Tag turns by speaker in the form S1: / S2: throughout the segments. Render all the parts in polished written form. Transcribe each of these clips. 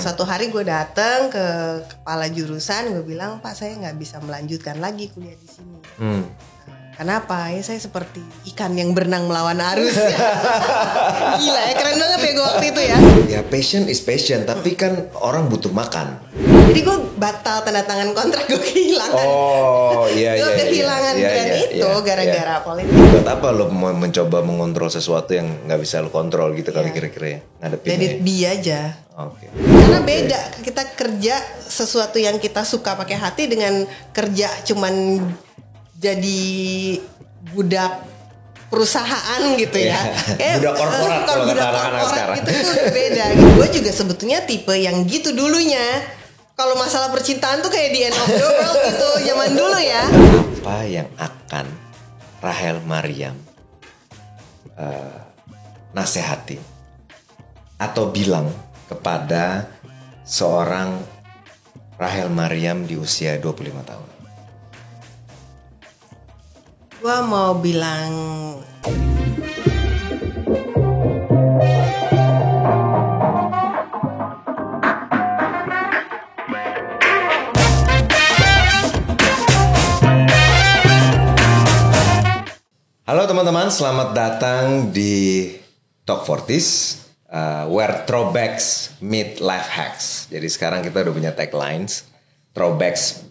S1: Suatu hari gue datang ke kepala jurusan, gue bilang, Pak saya nggak bisa melanjutkan lagi kuliah di sini. Kenapa? Ya saya seperti ikan yang berenang melawan arus. Gila ya, keren banget ya gue waktu itu ya.
S2: Ya passion is passion, tapi kan orang butuh makan.
S1: Jadi gue batal tanda tangan kontrak, gue kehilangan.
S2: Oh iya iya.
S1: Gue kehilangan brand itu gara-gara politik.
S2: Buat apa lo mencoba mengontrol sesuatu yang nggak bisa lo kontrol gitu kali kira-kira ya? Ngadepinnya.
S1: Let it be aja.
S2: Oke.
S1: Karena beda kita kerja sesuatu yang kita suka pakai hati dengan kerja cuman jadi budak perusahaan gitu ya.
S2: Budak korporat kalau kata anak-anak sekarang.
S1: Itu tuh beda. Gue juga sebetulnya tipe yang gitu dulunya. Kalau masalah percintaan tuh kayak di end of the world gitu zaman dulu ya.
S2: Apa yang akan Rachel Maryam nasihati atau bilang kepada seorang Rachel Maryam di usia 25 tahun?
S1: Gua mau bilang
S2: Halo teman-teman, selamat datang di Talk Fortis, where throwbacks meet life hacks. Jadi sekarang kita udah punya taglines, throwbacks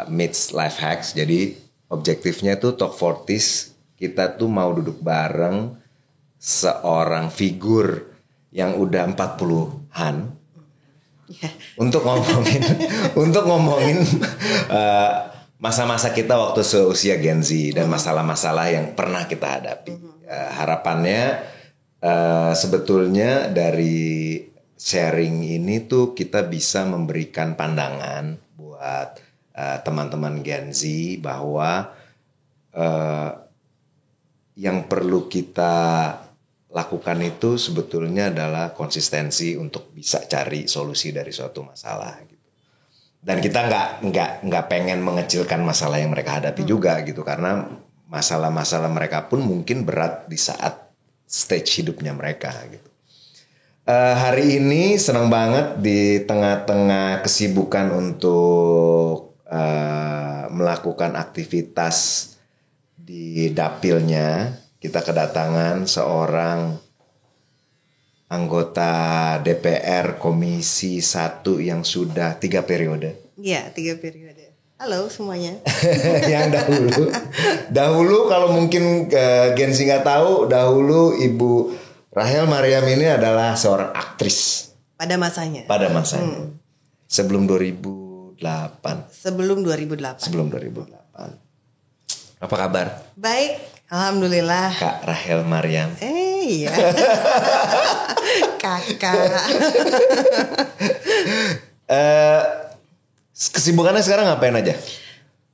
S2: meets life hacks. Jadi objektifnya tuh Talk Fortis, kita tuh mau duduk bareng seorang figur yang udah 40-an untuk ngomongin masa-masa kita waktu seusia Gen Z dan masalah-masalah yang pernah kita hadapi. Harapannya sebetulnya dari sharing ini tuh kita bisa memberikan pandangan buat teman-teman Gen Z bahwa yang perlu kita lakukan itu sebetulnya adalah konsistensi untuk bisa cari solusi dari suatu masalah gitu. Dan kita nggak pengen mengecilkan masalah yang mereka hadapi juga gitu, karena masalah-masalah mereka pun mungkin berat di saat stage hidupnya mereka gitu. Hari ini senang banget di tengah-tengah kesibukan untuk melakukan aktivitas di dapilnya, kita kedatangan seorang anggota DPR Komisi 1 yang sudah 3 periode.
S1: Iya, 3 periode. Halo semuanya.
S2: Yang dahulu kalau mungkin Gen Z nggak tahu, dahulu Ibu Rachel Maryam ini adalah seorang aktris.
S1: Pada masanya.
S2: Sebelum 2008.
S1: Sebelum 2008.
S2: Apa kabar?
S1: Baik, alhamdulillah.
S2: Kak Rachel Maryam.
S1: Iya. Kakak.
S2: Kesibukannya sekarang ngapain aja?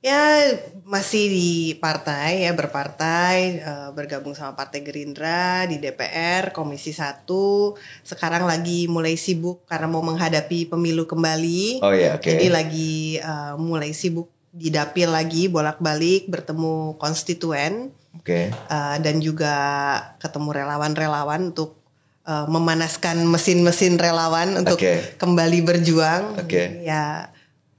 S1: Ya masih di partai ya, berpartai, bergabung sama Partai Gerindra di DPR Komisi 1. Sekarang lagi mulai sibuk karena mau menghadapi pemilu kembali.
S2: Oh iya, oke.
S1: Jadi lagi mulai sibuk di dapil lagi, bolak-balik bertemu konstituen.
S2: Oke.
S1: Dan juga ketemu relawan-relawan untuk memanaskan mesin-mesin relawan untuk kembali berjuang. Ya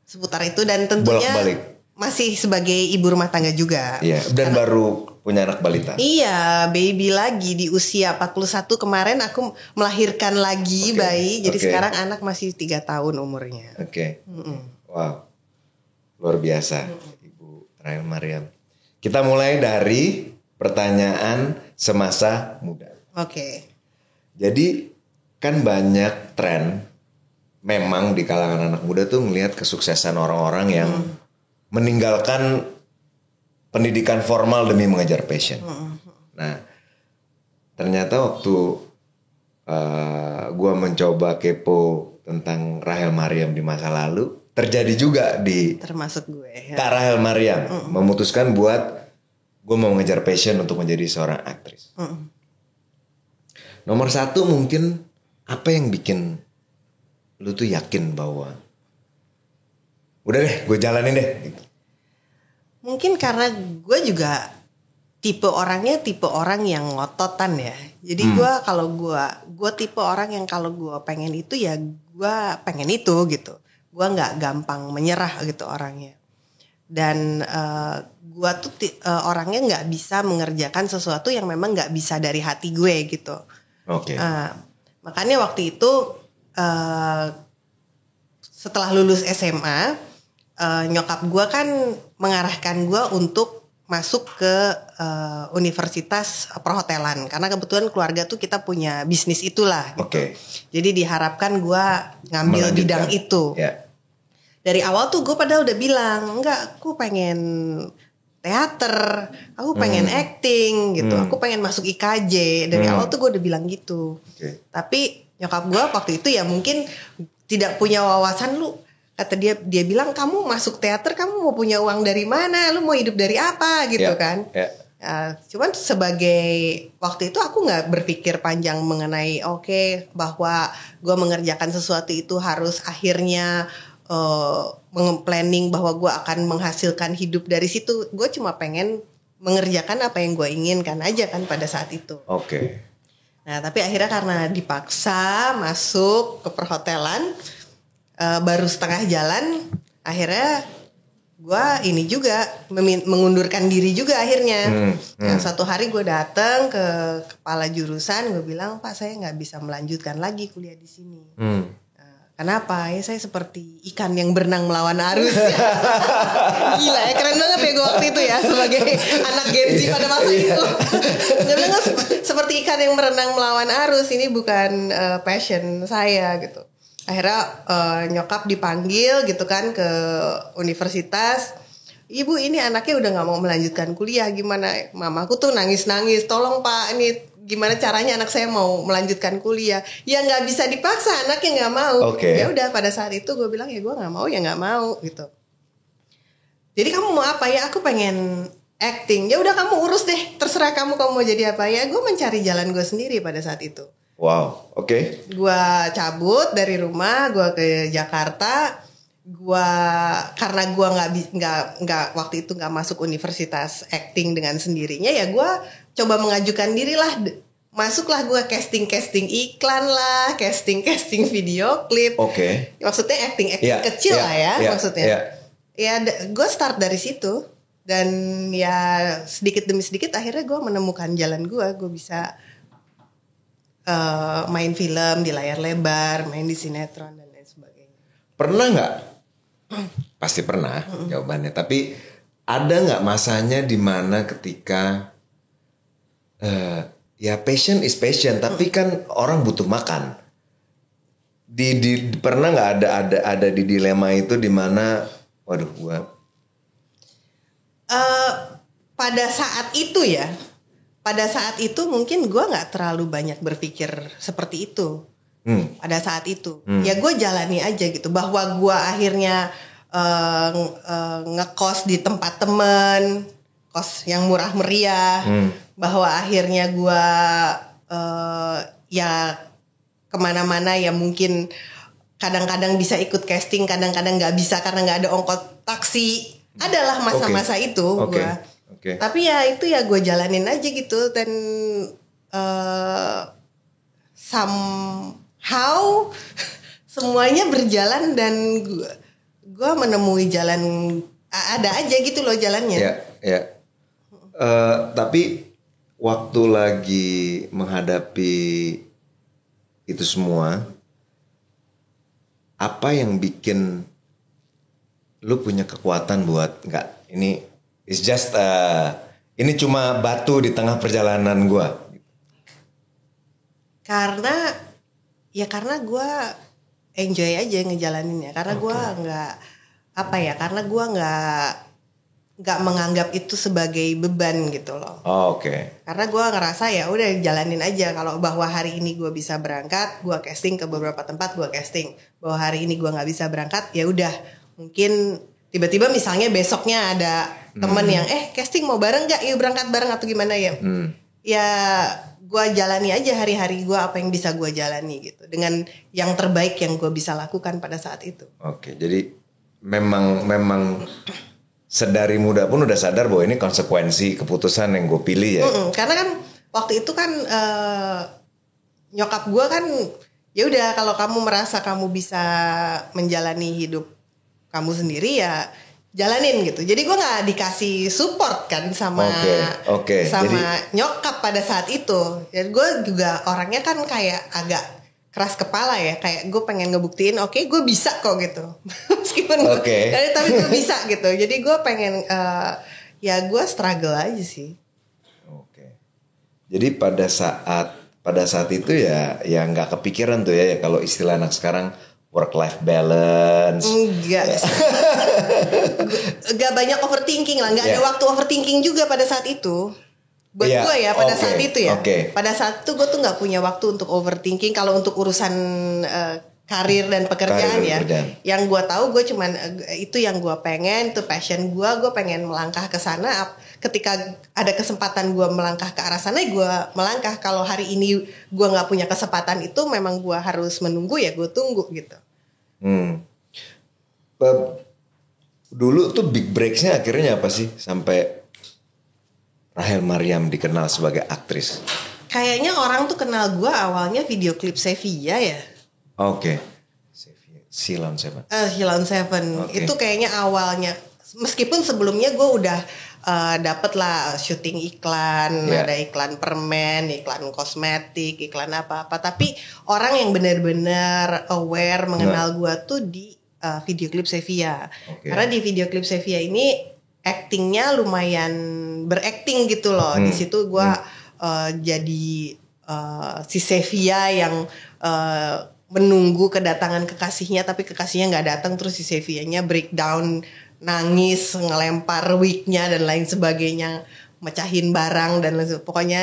S1: seputar itu, dan tentunya
S2: bolak-balik.
S1: Masih sebagai ibu rumah tangga juga.
S2: Iya, dan baru punya anak balita.
S1: Iya, baby lagi di usia 41 kemarin aku melahirkan lagi bayi. Jadi sekarang anak masih 3 tahun umurnya.
S2: Wow. Luar biasa Ibu Rachel Maryam. Kita mulai dari pertanyaan semasa muda. Jadi kan banyak tren memang di kalangan anak muda tuh ngelihat kesuksesan orang-orang yang meninggalkan pendidikan formal demi mengejar passion. Nah, ternyata waktu gue mencoba kepo tentang Rachel Maryam di masa lalu, terjadi juga di
S1: termasuk gue ya.
S2: Kak Rachel Maryam memutuskan buat gue mau mengejar passion untuk menjadi seorang aktris. Nomor 1 mungkin apa yang bikin lu tuh yakin bahwa udah deh gue jalanin deh gitu.
S1: Mungkin karena gue juga tipe orang yang ngototan ya. Jadi gue tipe orang yang kalau gue pengen itu ya gue pengen itu gitu. Gue nggak gampang menyerah gitu orangnya. Dan gue tuh orangnya nggak bisa mengerjakan sesuatu yang memang nggak bisa dari hati gue gitu.
S2: Oke.
S1: Makanya waktu itu setelah lulus SMA, nyokap gue kan mengarahkan gue untuk masuk ke universitas perhotelan karena kebetulan keluarga tuh kita punya bisnis itulah gitu.
S2: Okay.
S1: Jadi diharapkan gue ngambil bidang itu. Yeah. Dari awal tuh gue padahal udah bilang enggak, aku pengen teater, aku pengen acting gitu, aku pengen masuk IKJ. Dari awal tuh gue udah bilang gitu. Okay. Tapi nyokap gue waktu itu ya mungkin tidak punya wawasan lu. Kata dia bilang kamu masuk teater kamu mau punya uang dari mana, lu mau hidup dari apa gitu kan. Cuman sebagai waktu itu aku gak berpikir panjang mengenai bahwa gue mengerjakan sesuatu itu harus akhirnya planning bahwa gue akan menghasilkan hidup dari situ. Gue cuma pengen mengerjakan apa yang gue inginkan aja kan pada saat itu.
S2: Oke.
S1: Nah tapi akhirnya karena dipaksa masuk ke perhotelan, baru setengah jalan akhirnya gue ini juga mengundurkan diri juga akhirnya. Yang satu hari gue datang ke kepala jurusan, gue bilang Pak saya nggak bisa melanjutkan lagi kuliah di sini. Kenapa? Ya saya seperti ikan yang berenang melawan arus. Gila ya, keren banget ya gue waktu itu ya sebagai anak Gen Z pada masa itu. Dia bilang seperti ikan yang berenang melawan arus, ini bukan passion saya gitu. Akhirnya nyokap dipanggil gitu kan ke universitas. Ibu ini anaknya udah gak mau melanjutkan kuliah, gimana? Mamaku tuh nangis-nangis, tolong Pak ini gimana caranya anak saya mau melanjutkan kuliah. Ya gak bisa dipaksa, anaknya gak mau. Ya udah pada saat itu gue bilang ya gue gak mau ya gak mau gitu. Jadi kamu mau apa? Ya aku pengen acting. Ya udah kamu urus deh, terserah kamu mau jadi apa. Ya gue mencari jalan gue sendiri pada saat itu.
S2: Wow, oke.
S1: Gua cabut dari rumah, gua ke Jakarta. Karena gua nggak waktu itu nggak masuk universitas acting dengan sendirinya, ya gua coba mengajukan diri lah. Masuklah gua casting iklan lah, casting video klip.
S2: Oke.
S1: Maksudnya acting kecil lah ya, maksudnya. Ya, gua start dari situ dan ya sedikit demi sedikit akhirnya gua menemukan jalan gua bisa main film di layar lebar, main di sinetron dan lain sebagainya.
S2: Pernah nggak? Pasti pernah jawabannya. Tapi ada nggak masanya di mana ketika ya passion is passion, tapi kan orang butuh makan. Pernah nggak ada di dilema itu di mana, waduh gua.
S1: Pada saat itu ya. Pada saat itu mungkin gue gak terlalu banyak berpikir seperti itu. Pada saat itu. Ya gue jalani aja gitu. Bahwa gue akhirnya ngekos di tempat temen. Kos yang murah meriah. Bahwa akhirnya gue ya kemana-mana ya mungkin kadang-kadang bisa ikut casting. Kadang-kadang gak bisa karena gak ada ongkos taksi. Adalah masa-masa itu gue. Okay. Tapi ya itu ya gue jalanin aja gitu dan somehow semuanya berjalan dan gue menemui jalan ada aja gitu loh jalannya.
S2: Ya. Tapi waktu lagi menghadapi itu semua, apa yang bikin lu punya kekuatan buat nggak ini? It's just ini cuma batu di tengah perjalanan gue.
S1: Karena gue enjoy aja ngejalaninnya. Karena gue karena gue nggak menganggap itu sebagai beban gitu loh.
S2: Oke.
S1: Karena gue ngerasa ya udah jalanin aja. Kalau bahwa hari ini gue bisa berangkat, gue casting ke beberapa tempat, gue casting. Bahwa hari ini gue nggak bisa berangkat, ya udah mungkin tiba-tiba misalnya besoknya ada temen yang casting mau bareng gak? Yuk berangkat bareng atau gimana ya? Ya gue jalani aja hari-hari gue apa yang bisa gue jalani gitu. Dengan yang terbaik yang gue bisa lakukan pada saat itu.
S2: Oke, jadi memang sedari muda pun udah sadar bahwa ini konsekuensi keputusan yang gue pilih ya.
S1: Karena kan waktu itu kan nyokap gue kan ya udah kalau kamu merasa kamu bisa menjalani hidup kamu sendiri ya jalanin gitu. Jadi gue nggak dikasih support kan sama sama jadi, nyokap pada saat itu. Dan gue juga orangnya kan kayak agak keras kepala ya, kayak gue pengen ngebuktiin gue bisa kok gitu. Meskipun tapi gue bisa gitu. Jadi gue pengen ya gue struggle aja sih.
S2: Jadi pada saat itu ya nggak kepikiran tuh ya kalau istilah anak sekarang work life balance.
S1: Enggak. Gak banyak overthinking lah, nggak ada waktu overthinking juga pada saat itu. Buat gue ya pada saat itu ya. Pada saat itu gue tuh nggak punya waktu untuk overthinking kalau untuk urusan karir dan pekerjaan ya. Yang gue tahu gue cuman itu yang gue pengen, itu passion gue pengen melangkah ke sana. Ketika ada kesempatan gue melangkah ke arah sana, gue melangkah. Kalau hari ini gue nggak punya kesempatan itu, memang gue harus menunggu ya gue tunggu gitu.
S2: Dulu tuh big breaksnya akhirnya apa sih sampai Rachel Maryam dikenal sebagai aktris?
S1: Kayaknya orang tuh kenal gue awalnya video klip Sevilla ya.
S2: Ceylon Seven.
S1: Ceylon Seven itu kayaknya awalnya. Meskipun sebelumnya gue udah dapet lah syuting iklan, ada iklan permen, iklan kosmetik, iklan apa-apa. Tapi orang yang benar-benar aware mengenal gue tuh di video klip Sevilla. Karena di video klip Sevilla ini actingnya lumayan berakting gitu loh. Di situ gue jadi si Sevilla yang menunggu kedatangan kekasihnya, tapi kekasihnya nggak datang, terus si Sevillanya breakdown, nangis, ngelempar wignya dan lain sebagainya, mecahin barang dan lain sebagainya. Pokoknya,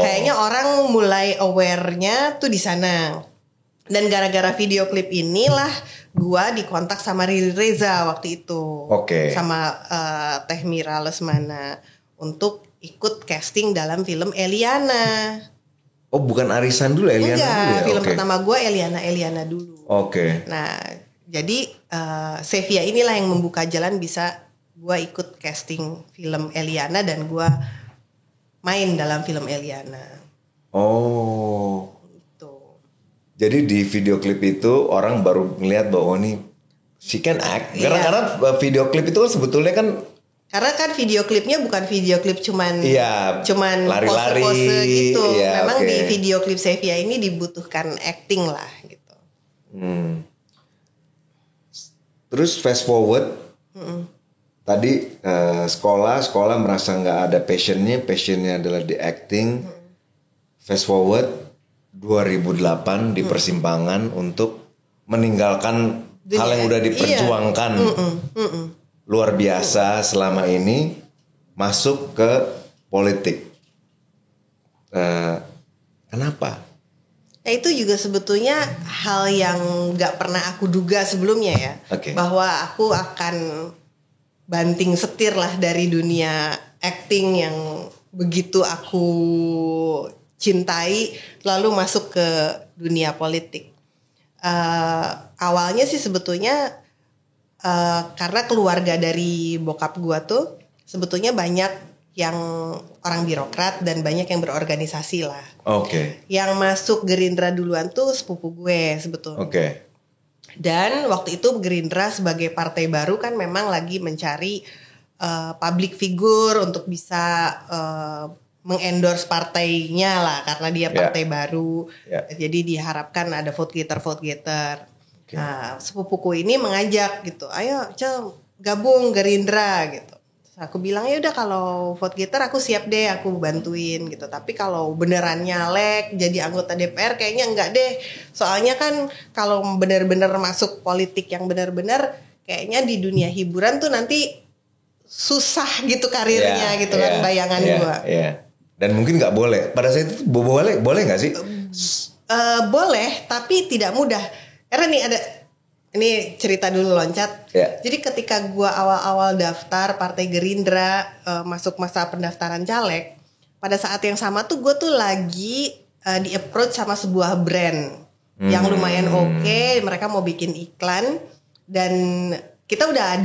S1: kayaknya orang mulai aware-nya tuh di sana. Dan gara-gara video klip inilah gua dikontak sama Riri Reza waktu itu, sama Teh Mira Lesmana untuk ikut casting dalam film Eliana.
S2: Oh, bukan Arisan dulu, Eliana dulu ya?
S1: Film pertama gue Eliana dulu. Nah, jadi Sevilla inilah yang membuka jalan bisa gue ikut casting film Eliana dan gue main dalam film Eliana. Gitu.
S2: Jadi di video klip itu orang baru ngeliat bahwa ini she can act. Karena video klip itu kan sebetulnya kan.
S1: Karena kan video klipnya bukan video klip cuman
S2: lari-lari
S1: pose-pose gitu. Memang di video klip Sevilla ini dibutuhkan acting lah gitu.
S2: Terus fast forward, tadi sekolah merasa nggak ada passionnya adalah di acting. Fast forward 2008 di persimpangan untuk meninggalkan hal yang udah diperjuangkan. Luar biasa selama ini masuk ke politik. Kenapa?
S1: Nah, itu juga sebetulnya hal yang gak pernah aku duga sebelumnya ya. Bahwa aku akan banting setir lah dari dunia acting yang begitu aku cintai lalu masuk ke dunia politik. Awalnya sih sebetulnya karena keluarga dari bokap gua tuh sebetulnya banyak yang orang birokrat dan banyak yang berorganisasi lah. Yang masuk Gerindra duluan tuh sepupu gue sebetulnya. Dan waktu itu Gerindra sebagai partai baru kan memang lagi mencari public figure untuk bisa mengendorse partainya lah karena dia partai baru. Jadi diharapkan ada vote getter. Nah, sepupuku ini mengajak gitu, ayo gabung Gerindra gitu. Terus aku bilang ya udah kalau vote getter aku siap deh, aku bantuin gitu. Tapi kalau beneran nyalek jadi anggota DPR kayaknya enggak deh. Soalnya kan kalau benar-benar masuk politik yang benar-benar kayaknya di dunia hiburan tuh nanti susah gitu karirnya gitu kan bayangan gua.
S2: Dan mungkin nggak boleh. Pada saat itu boleh nggak sih?
S1: Boleh, tapi tidak mudah. Karena ini cerita dulu loncat. Jadi ketika gue awal-awal daftar Partai Gerindra masuk masa pendaftaran caleg, pada saat yang sama tuh gue tuh lagi di approach sama sebuah brand yang lumayan oke. Mereka mau bikin iklan dan kita udah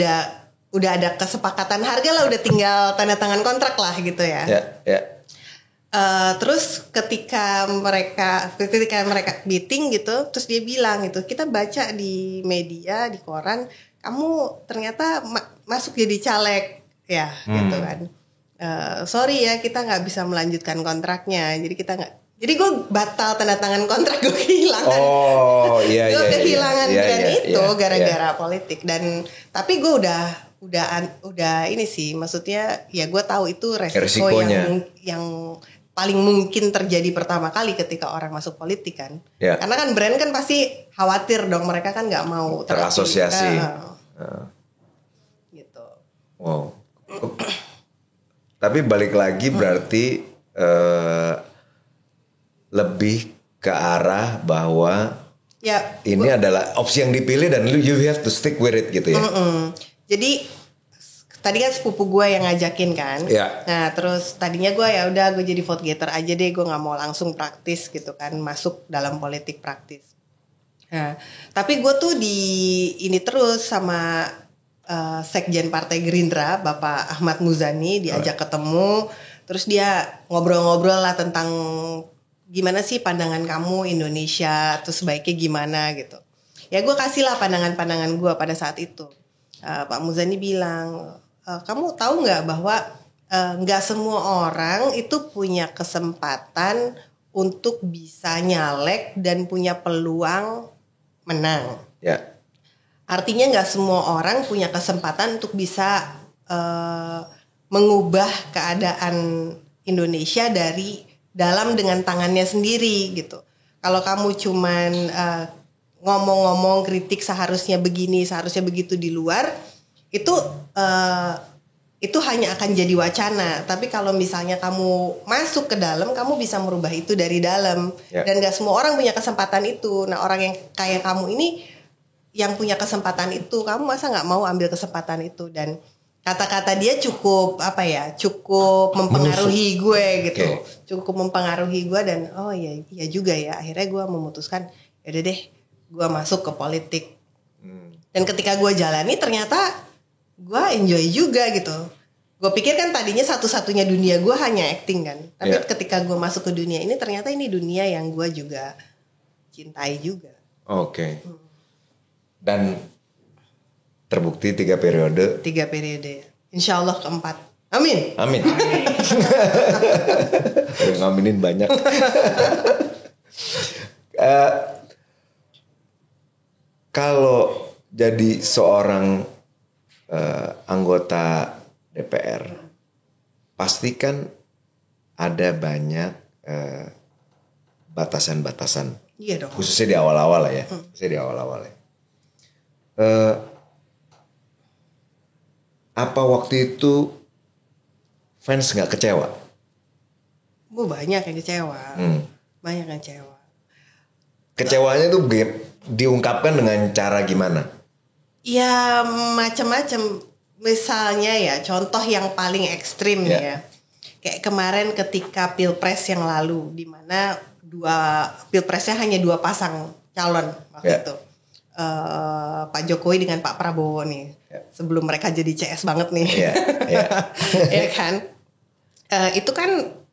S1: udah ada kesepakatan harga lah, udah tinggal tanda tangan kontrak lah gitu ya. Terus ketika mereka meeting gitu, terus dia bilang gitu, kita baca di media, di koran, kamu ternyata masuk jadi caleg ya, gitu kan. Sorry ya, kita nggak bisa melanjutkan kontraknya, jadi gue batal tanda tangan kontrak, gue kehilangan. Gue kehilangan brand itu gara-gara politik. Dan tapi gue udah ini sih, maksudnya ya gue tahu itu resiko yang paling mungkin terjadi pertama kali ketika orang masuk politik kan. Karena kan brand kan pasti khawatir dong, mereka kan nggak mau
S2: terasosiasi.
S1: Gitu.
S2: Wow. Tapi balik lagi berarti lebih ke arah bahwa ini adalah opsi yang dipilih dan you have to stick with it gitu ya.
S1: Jadi tadi kan sepupu gue yang ngajakin kan. Nah terus tadinya gue ya udah gue jadi vote getter aja deh, gue nggak mau langsung praktis gitu kan, masuk dalam politik praktis. Nah tapi gue tuh ini terus sama Sekjen Partai Gerindra Bapak Ahmad Muzani diajak ketemu, terus dia ngobrol-ngobrol lah tentang gimana sih pandangan kamu Indonesia, terus sebaiknya gimana gitu. Ya gue kasih lah pandangan-pandangan gue pada saat itu. Pak Muzani bilang, kamu tahu nggak bahwa nggak semua orang itu punya kesempatan untuk bisa nyalek dan punya peluang menang. Artinya nggak semua orang punya kesempatan untuk bisa mengubah keadaan Indonesia dari dalam dengan tangannya sendiri gitu. Kalau kamu cuman ngomong-ngomong kritik seharusnya begini, seharusnya begitu di luar, itu hanya akan jadi wacana. Tapi kalau misalnya kamu masuk ke dalam, kamu bisa merubah itu dari dalam. Dan gak semua orang punya kesempatan itu. Nah orang yang kayak kamu ini yang punya kesempatan itu, kamu masa gak mau ambil kesempatan itu? Dan kata-kata dia cukup mempengaruhi gue gitu. Cukup mempengaruhi gue dan iya juga ya. Akhirnya gue memutuskan yaudah deh, gue masuk ke politik. Dan ketika gue jalani ternyata gue enjoy juga gitu. Gue pikir kan tadinya satu-satunya dunia gue hanya acting kan. Tapi ketika gue masuk ke dunia ini ternyata ini dunia yang gue juga cintai juga.
S2: Dan terbukti 3 periode.
S1: 3 periode. Insya Allah keempat. Amin.
S2: Ngaminin banyak. Kalau jadi seorang anggota DPR, pasti kan ada banyak batasan-batasan.
S1: Iya dong.
S2: Khususnya di awal-awal ya. Apa waktu itu fans nggak kecewa?
S1: Banyak yang kecewa. Banyak yang kecewa.
S2: Kecewanya tuh diungkapkan dengan cara gimana?
S1: Ya macam-macam. Misalnya ya contoh yang paling ekstrim ya. Kayak kemarin ketika Pilpres yang lalu, di mana Pilpresnya hanya 2 pasang calon waktu itu. Pak Jokowi dengan Pak Prabowo nih. Sebelum mereka jadi CS banget nih. Ya kan?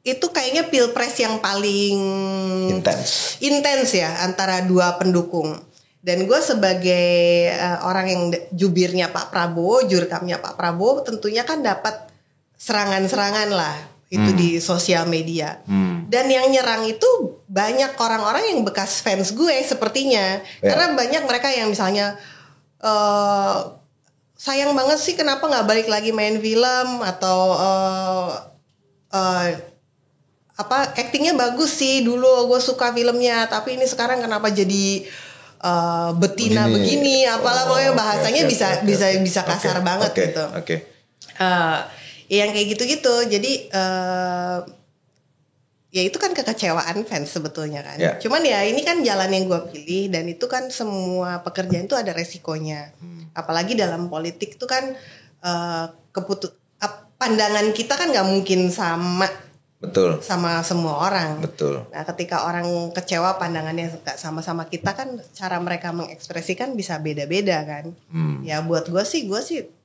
S1: Itu kayaknya Pilpres yang paling intens ya antara 2 pendukung. Dan gue sebagai orang yang jubirnya Pak Prabowo, jurkamnya Pak Prabowo, tentunya kan dapat serangan-serangan lah itu di sosial media. Dan yang nyerang itu banyak orang-orang yang bekas fans gue sepertinya. Karena banyak mereka yang misalnya sayang banget sih kenapa nggak balik lagi main film, atau actingnya bagus sih dulu gue suka filmnya, tapi ini sekarang kenapa jadi betina begini, apalah pokoknya bahasanya bisa kasar banget gitu. Yang kayak gitu-gitu. Jadi ya itu kan kekecewaan fans sebetulnya kan. Cuman ya ini kan jalan yang gue pilih, dan itu kan semua pekerjaan itu ada resikonya. Apalagi dalam politik itu kan pandangan kita kan nggak mungkin sama.
S2: Betul.
S1: Sama semua orang.
S2: Betul.
S1: Nah, ketika orang kecewa pandangannya gak sama-sama kita kan, cara mereka mengekspresikan bisa beda-beda kan. Ya buat gue sih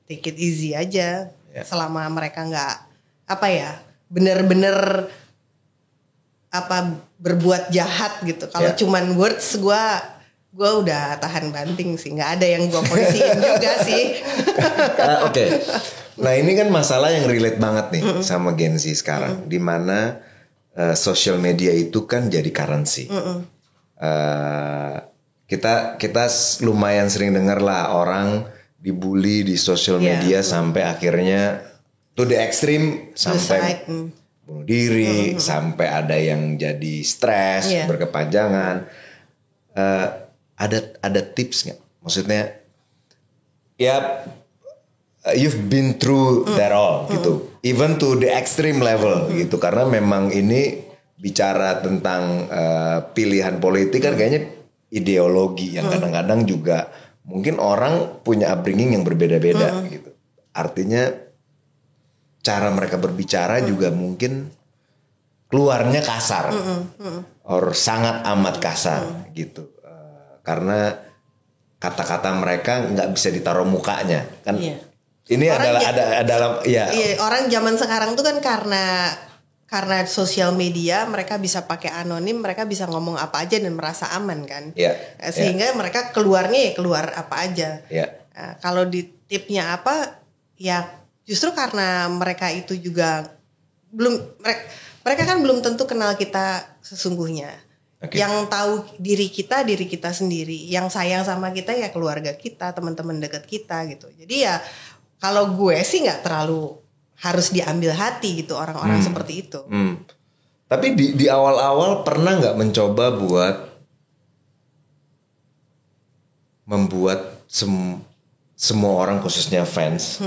S1: take it easy aja. Selama mereka nggak bener-bener berbuat jahat gitu. Kalau cuman words gue udah tahan banting sih, nggak ada yang gue polisiin juga sih.
S2: Oke. Nah ini kan masalah yang relate banget nih sama Gen Z sekarang, dimana social media itu kan jadi currency. Kita lumayan sering dengar lah orang dibully di social media sampai akhirnya to the extreme sampai bunuh diri, sampai ada yang jadi stres berkepanjangan. Ada tips nggak? Maksudnya ya you've been through that all gitu, even to the extreme level gitu, karena memang ini bicara tentang pilihan politik kan kayaknya ideologi yang kadang-kadang juga mungkin orang punya upbringing yang berbeda-beda gitu. Artinya cara mereka berbicara juga mungkin keluarnya kasar, or sangat amat kasar gitu. Karena kata-kata mereka nggak bisa ditaruh mukanya kan. Ini adalah
S1: orang zaman sekarang tuh kan karena sosial media mereka bisa pakai anonim, mereka bisa ngomong apa aja dan merasa aman kan. Sehingga mereka keluarnya keluar apa aja. Nah, kalau di tipnya apa ya justru karena mereka itu juga mereka kan belum tentu kenal kita sesungguhnya. Yang tahu diri kita sendiri. Yang sayang sama kita ya keluarga kita, teman-teman dekat kita gitu. Jadi ya kalau gue sih nggak terlalu harus diambil hati gitu orang-orang seperti itu.
S2: Tapi di awal-awal pernah nggak mencoba buat membuat semua orang khususnya fans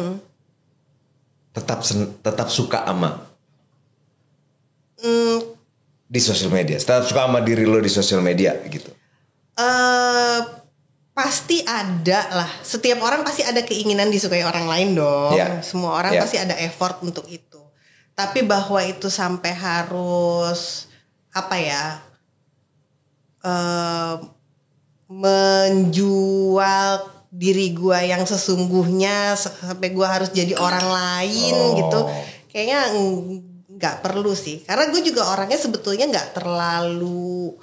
S2: tetap suka sama di sosial media, tetap suka sama diri lo di sosial media gitu?
S1: Pasti ada lah. Setiap orang pasti ada keinginan disukai orang lain dong. Semua orang pasti ada effort untuk itu. Tapi bahwa itu sampai harus menjual diri gue yang sesungguhnya sampai gue harus jadi orang lain gitu. Kayaknya nggak perlu sih, karena gue juga orangnya sebetulnya nggak terlalu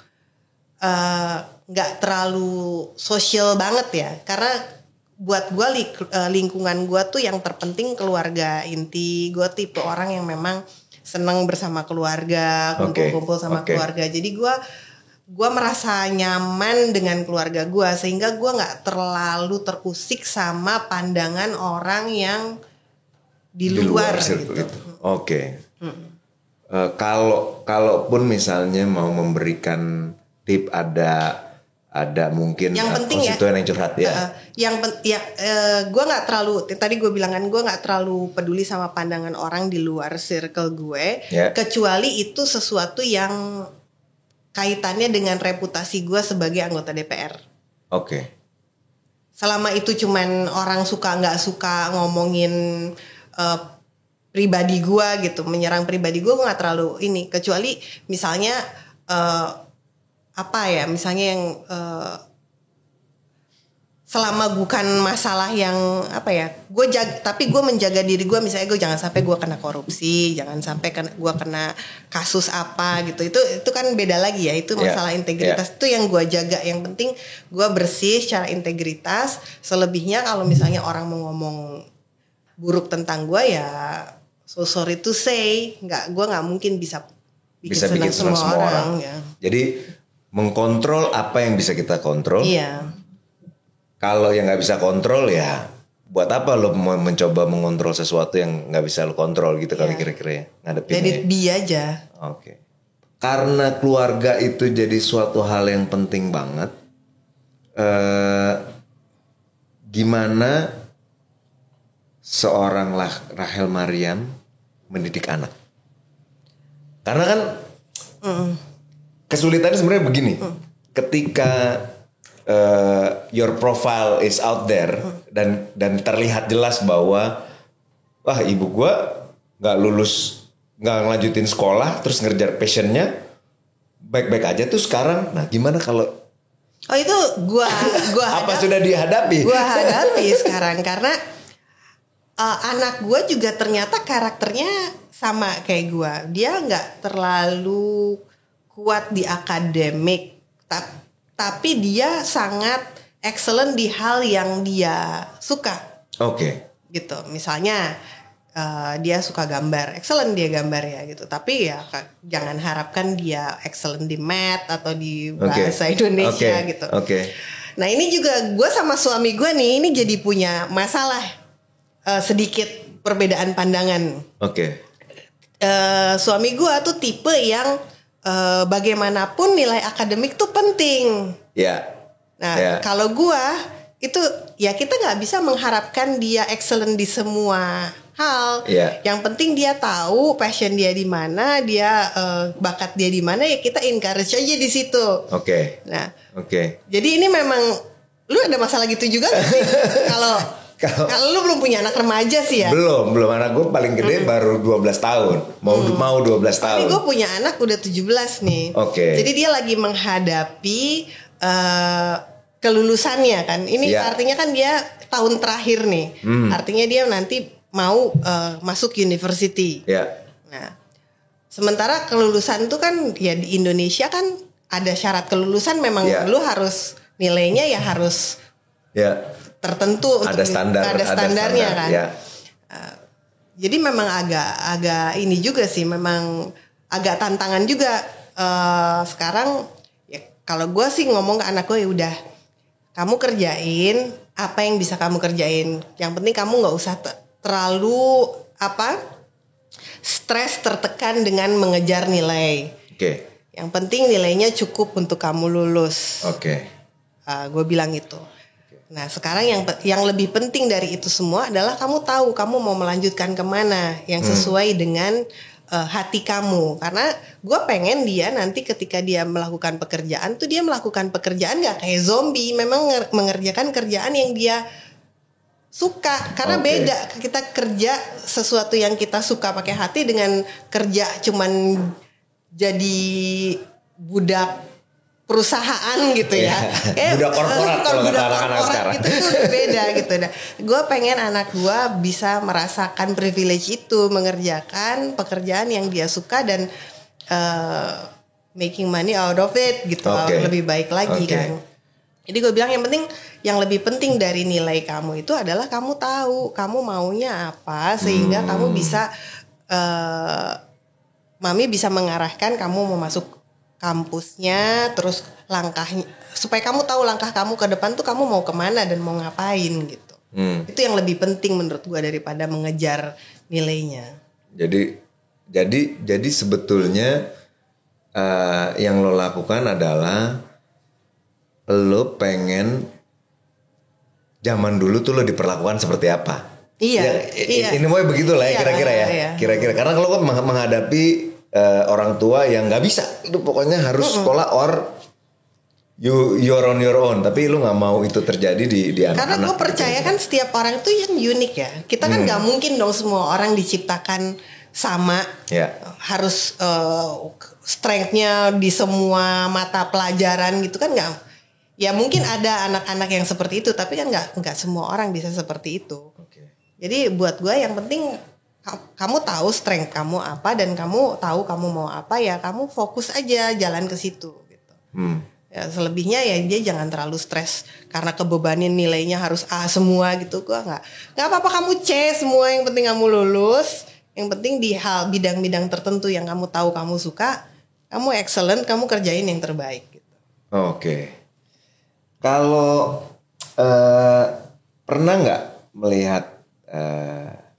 S1: sosial banget ya, karena buat gue lingkungan gue tuh yang terpenting keluarga inti. Gue tipe orang yang memang seneng bersama keluarga, kumpul-kumpul sama keluarga. Jadi gue merasa nyaman dengan keluarga gue, sehingga gue nggak terlalu terusik sama pandangan orang yang di luar gitu.
S2: Kalaupun misalnya mau memberikan tip, ada mungkin konstituen yang curhat
S1: gue nggak terlalu, tadi gue bilang kan gue nggak terlalu peduli sama pandangan orang di luar circle gue, kecuali itu sesuatu yang kaitannya dengan reputasi gue sebagai anggota DPR. Selama itu cuman orang suka nggak suka ngomongin pribadi gue gitu, menyerang pribadi gue nggak terlalu ini. Kecuali misalnya misalnya yang selama bukan masalah yang tapi gue menjaga diri gue, misalnya gue jangan sampai gue kena korupsi, jangan sampai gue kena kasus apa gitu, itu kan beda lagi ya, itu masalah integritas. Itu yang gue jaga, yang penting gue bersih secara integritas. Selebihnya kalau misalnya orang mau ngomong buruk tentang gue ya so sorry to say, gue nggak mungkin bisa bikin senang semua orang. Ya.
S2: Jadi mengkontrol apa yang bisa kita kontrol. Kalau yang nggak bisa kontrol ya buat apa lo mencoba mengontrol sesuatu yang nggak bisa lo kontrol gitu kali kira-kira ya, ngadepinnya.
S1: Let it be aja.
S2: Karena keluarga itu jadi suatu hal yang penting banget. Gimana seorang Rachel Maryam mendidik anak? Karena kan kesulitannya sebenarnya begini. Ketika your profile is out there dan terlihat jelas bahwa ibu gue nggak lulus, nggak ngelanjutin sekolah, terus ngejar passionnya baik-baik aja tuh sekarang. Nah gimana kalau
S1: itu gua
S2: apa sudah dihadapi?
S1: Gua hadapi sekarang karena anak gue juga ternyata karakternya sama kayak gue. Dia nggak terlalu kuat di akademik, tapi dia sangat excellent di hal yang dia suka.
S2: Oke.
S1: Gitu. Misalnya dia suka gambar, excellent dia gambar ya gitu. Tapi ya jangan harapkan dia excellent di math atau di bahasa Indonesia gitu.
S2: Oke.
S1: Nah ini juga gue sama suami gue nih ini jadi punya masalah sedikit perbedaan pandangan.
S2: Oke.
S1: Suami gue tuh tipe yang bagaimanapun nilai akademik tuh penting.
S2: Ya.
S1: Nah kalau gue itu ya kita nggak bisa mengharapkan dia excellent di semua hal. Yang penting dia tahu passion dia di mana, dia bakat dia di mana, ya kita encourage aja di situ.
S2: Oke.
S1: Nah, jadi ini memang lu ada masalah gitu juga nggak sih? Kalau lu belum punya anak remaja sih ya?
S2: Belum anak gue paling gede baru 12 tahun. Mau 12 tahun.
S1: Tapi gue punya anak udah 17 nih. Jadi dia lagi menghadapi kelulusannya kan. Ini artinya kan dia tahun terakhir nih. Artinya dia nanti mau masuk university. Nah, sementara kelulusan tuh kan ya di Indonesia kan ada syarat kelulusan memang lu harus nilainya ya harus tertentu
S2: ada
S1: standarnya kan. Jadi memang agak ini juga sih, memang agak tantangan juga sekarang. Ya kalau gue sih ngomong ke anak gue ya udah, kamu kerjain apa yang bisa kamu kerjain. Yang penting kamu nggak usah terlalu stres tertekan dengan mengejar nilai. Yang penting nilainya cukup untuk kamu lulus. Gue bilang itu. Nah sekarang yang lebih penting dari itu semua adalah kamu tahu kamu mau melanjutkan kemana yang sesuai dengan hati kamu. Karena gue pengen dia nanti ketika dia melakukan pekerjaan tuh dia melakukan pekerjaan gak kayak zombie. Memang mengerjakan kerjaan yang dia suka. Karena beda kita kerja sesuatu yang kita suka pakai hati dengan kerja cuman jadi budak perusahaan gitu ya.
S2: Budak korporat kalau kata anak-anak sekarang.
S1: Gitu tuh beda gitu. Nah, gue pengen anak gue bisa merasakan privilege itu, mengerjakan pekerjaan yang dia suka dan making money out of it gitu. Lebih baik lagi kan. Jadi gue bilang yang lebih penting dari nilai kamu itu adalah kamu tahu kamu maunya apa sehingga kamu bisa mami bisa mengarahkan kamu mau masuk kampusnya, terus langkahnya supaya kamu tahu langkah kamu ke depan tuh kamu mau kemana dan mau ngapain gitu. Itu yang lebih penting menurut gue daripada mengejar nilainya.
S2: Jadi sebetulnya yang lo lakukan adalah lo pengen zaman dulu tuh lo diperlakukan seperti apa? Iya. Ini mau begitulah ya kira-kira ya. Kira-kira karena kalau lo menghadapi orang tua yang nggak bisa, itu pokoknya harus sekolah or you're on your own, tapi lu nggak mau itu terjadi di anak-anak.
S1: Karena gue percaya kan setiap orang itu yang unik ya. Kita kan nggak mungkin dong semua orang diciptakan sama. Harus strength-nya di semua mata pelajaran gitu kan nggak. Ya mungkin ada anak-anak yang seperti itu, tapi kan nggak semua orang bisa seperti itu. Jadi buat gue yang penting kamu tahu strength kamu apa dan kamu tahu kamu mau apa, ya kamu fokus aja jalan ke situ gitu. Ya selebihnya ya dia jangan terlalu stres karena kebebanin nilainya harus A semua gitu. Gua nggak apa-apa kamu C semua, yang penting kamu lulus, yang penting di hal bidang-bidang tertentu yang kamu tahu kamu suka, kamu excellent, kamu kerjain yang terbaik gitu.
S2: Kalau pernah nggak melihat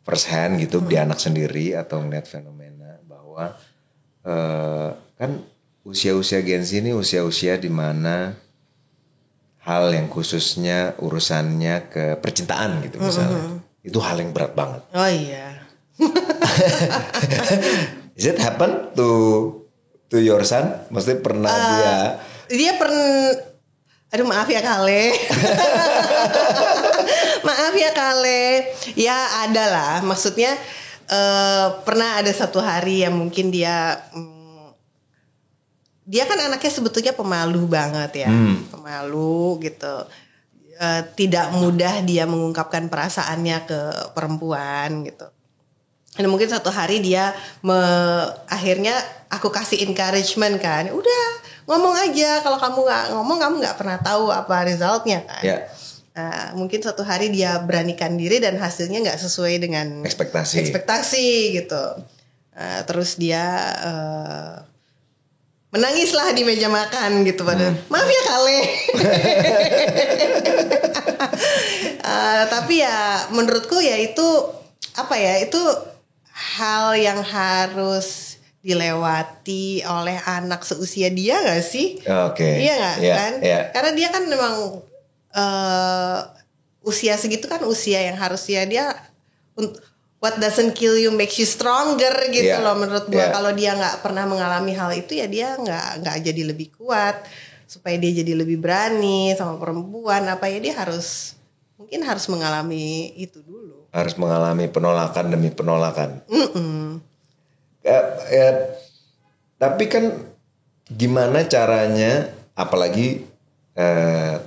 S2: first hand gitu di anak sendiri atau ngeliat fenomena bahwa kan usia-usia Gen Z ini usia-usia di mana hal yang khususnya urusannya ke percintaan gitu misalnya, itu hal yang berat banget.
S1: Oh iya.
S2: Is it happen to your son? Maksudnya pernah
S1: dia pernah. Aduh maaf ya Kale. Maaf ya Kale. Ya ada lah. Maksudnya pernah ada satu hari yang mungkin dia kan anaknya sebetulnya pemalu banget ya. Pemalu gitu. tidak mudah dia mengungkapkan perasaannya ke perempuan gitu. Dan mungkin satu hari dia akhirnya aku kasih encouragement kan, udah ngomong aja, kalau kamu nggak ngomong kamu nggak pernah tahu apa resultnya kan. Nah, mungkin satu hari dia beranikan diri dan hasilnya nggak sesuai dengan ekspektasi gitu. Terus dia menangislah di meja makan gitu pada maaf ya Kale. Tapi ya menurutku ya itu apa ya, itu hal yang harus dilewati oleh anak seusia dia gak sih? Iya gak kan? Karena dia kan memang usia segitu kan usia yang harusnya dia what doesn't kill you makes you stronger gitu loh menurut gue. Kalau dia gak pernah mengalami hal itu ya dia gak jadi lebih kuat. Supaya dia jadi lebih berani sama perempuan apa ya, dia mungkin harus mengalami itu dulu.
S2: Harus mengalami penolakan demi penolakan. Tapi kan gimana caranya, apalagi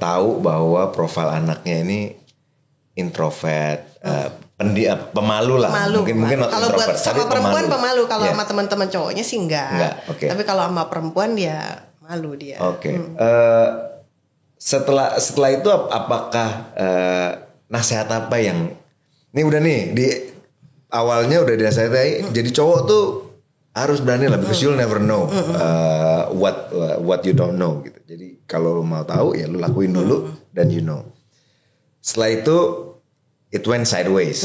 S2: tahu bahwa profil anaknya ini introvert, pemalu lah. Mungkin
S1: kalau buat sama perempuan pemalu, kalau sama teman-teman cowoknya sih enggak. Tapi kalau sama perempuan dia malu dia.
S2: Setelah itu apakah nasihat apa yang ini udah nih di awalnya udah dinasihati, jadi cowok tuh harus berani lah, because you'll never know what you don't know gitu. Jadi kalau lu mau tahu ya lu lakuin dulu dan you know. Setelah itu it went sideways.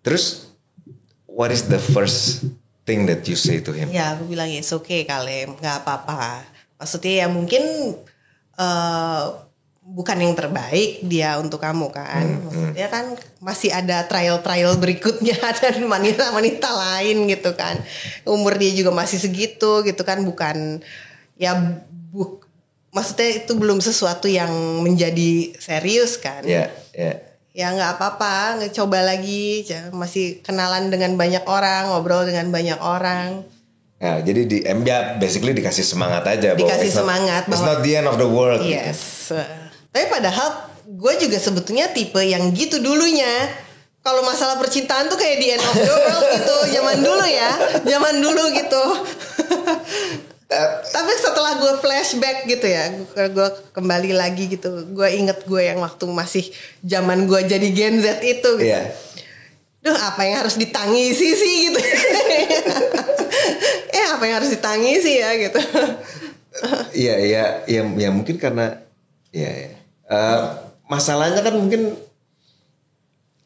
S2: Terus what is the first thing that you say to him?
S1: Ya aku bilang it's okay Kale, nggak apa-apa. Maksudnya ya mungkin bukan yang terbaik dia untuk kamu kan. Maksudnya kan masih ada trial berikutnya dan wanita-wanita lain gitu kan. Umur dia juga masih segitu gitu kan, bukan ya maksudnya itu belum sesuatu yang menjadi serius kan. Ya nggak apa-apa, coba lagi, masih kenalan dengan banyak orang, ngobrol dengan banyak orang.
S2: Ya, jadi basically dikasih semangat aja.
S1: Dikasih semangat.
S2: It's not the end of the world.
S1: Yes. Gitu. Tapi padahal gue juga sebetulnya tipe yang gitu dulunya. Kalau masalah percintaan tuh kayak the end of the world gitu. Zaman dulu gitu. Tapi setelah gue flashback gitu ya, gue kembali lagi gitu. Gue inget gue yang waktu masih zaman gue jadi Gen Z itu gitu. Duh, apa yang harus ditangisi sih gitu. Apa yang harus ditangisi ya gitu.
S2: Iya mungkin karena masalahnya kan mungkin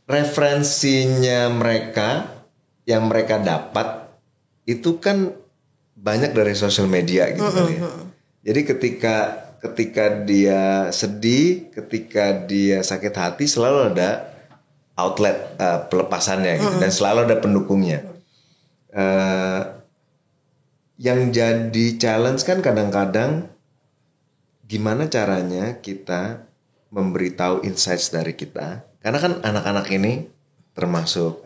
S2: referensinya mereka yang mereka dapat itu kan banyak dari sosial media gitu kali ya. Jadi ketika dia sedih, ketika dia sakit hati selalu ada outlet pelepasannya gitu, dan selalu ada pendukungnya. Yang jadi challenge kan kadang-kadang gimana caranya kita memberitahu insights dari kita, karena kan anak-anak ini termasuk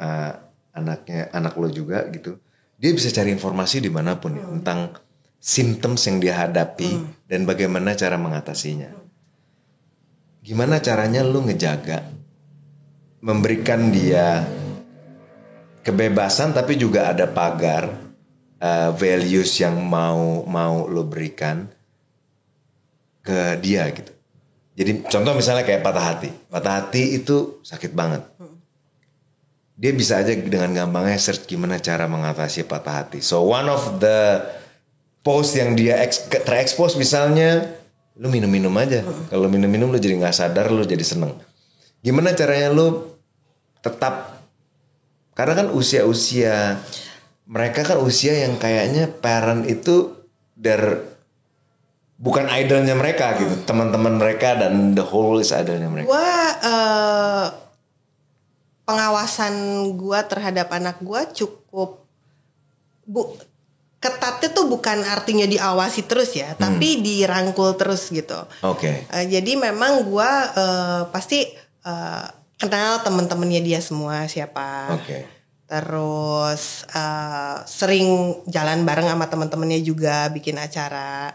S2: anak lo juga gitu, dia bisa cari informasi dimanapun ya, tentang symptoms yang dia hadapi dan bagaimana cara mengatasinya. Gimana caranya lo ngejaga, memberikan dia kebebasan tapi juga ada pagar values yang mau lo berikan ke dia gitu. Jadi contoh misalnya kayak patah hati itu sakit banget. Dia bisa aja dengan gampangnya search gimana cara mengatasi patah hati. So one of the post yang dia terekspos misalnya, lu minum aja. Kalau minum lu jadi nggak sadar, lu jadi seneng. Gimana caranya lu tetap, karena kan usia mereka kan usia yang kayaknya parent itu bukan idolnya mereka gitu, teman-teman mereka dan the whole is idolnya mereka.
S1: Pengawasan gue terhadap anak gue cukup ketatnya tuh bukan artinya diawasi terus ya, tapi dirangkul terus gitu. Jadi memang gue pasti kenal teman-temannya dia semua siapa. Terus sering jalan bareng sama teman-temannya juga, bikin acara.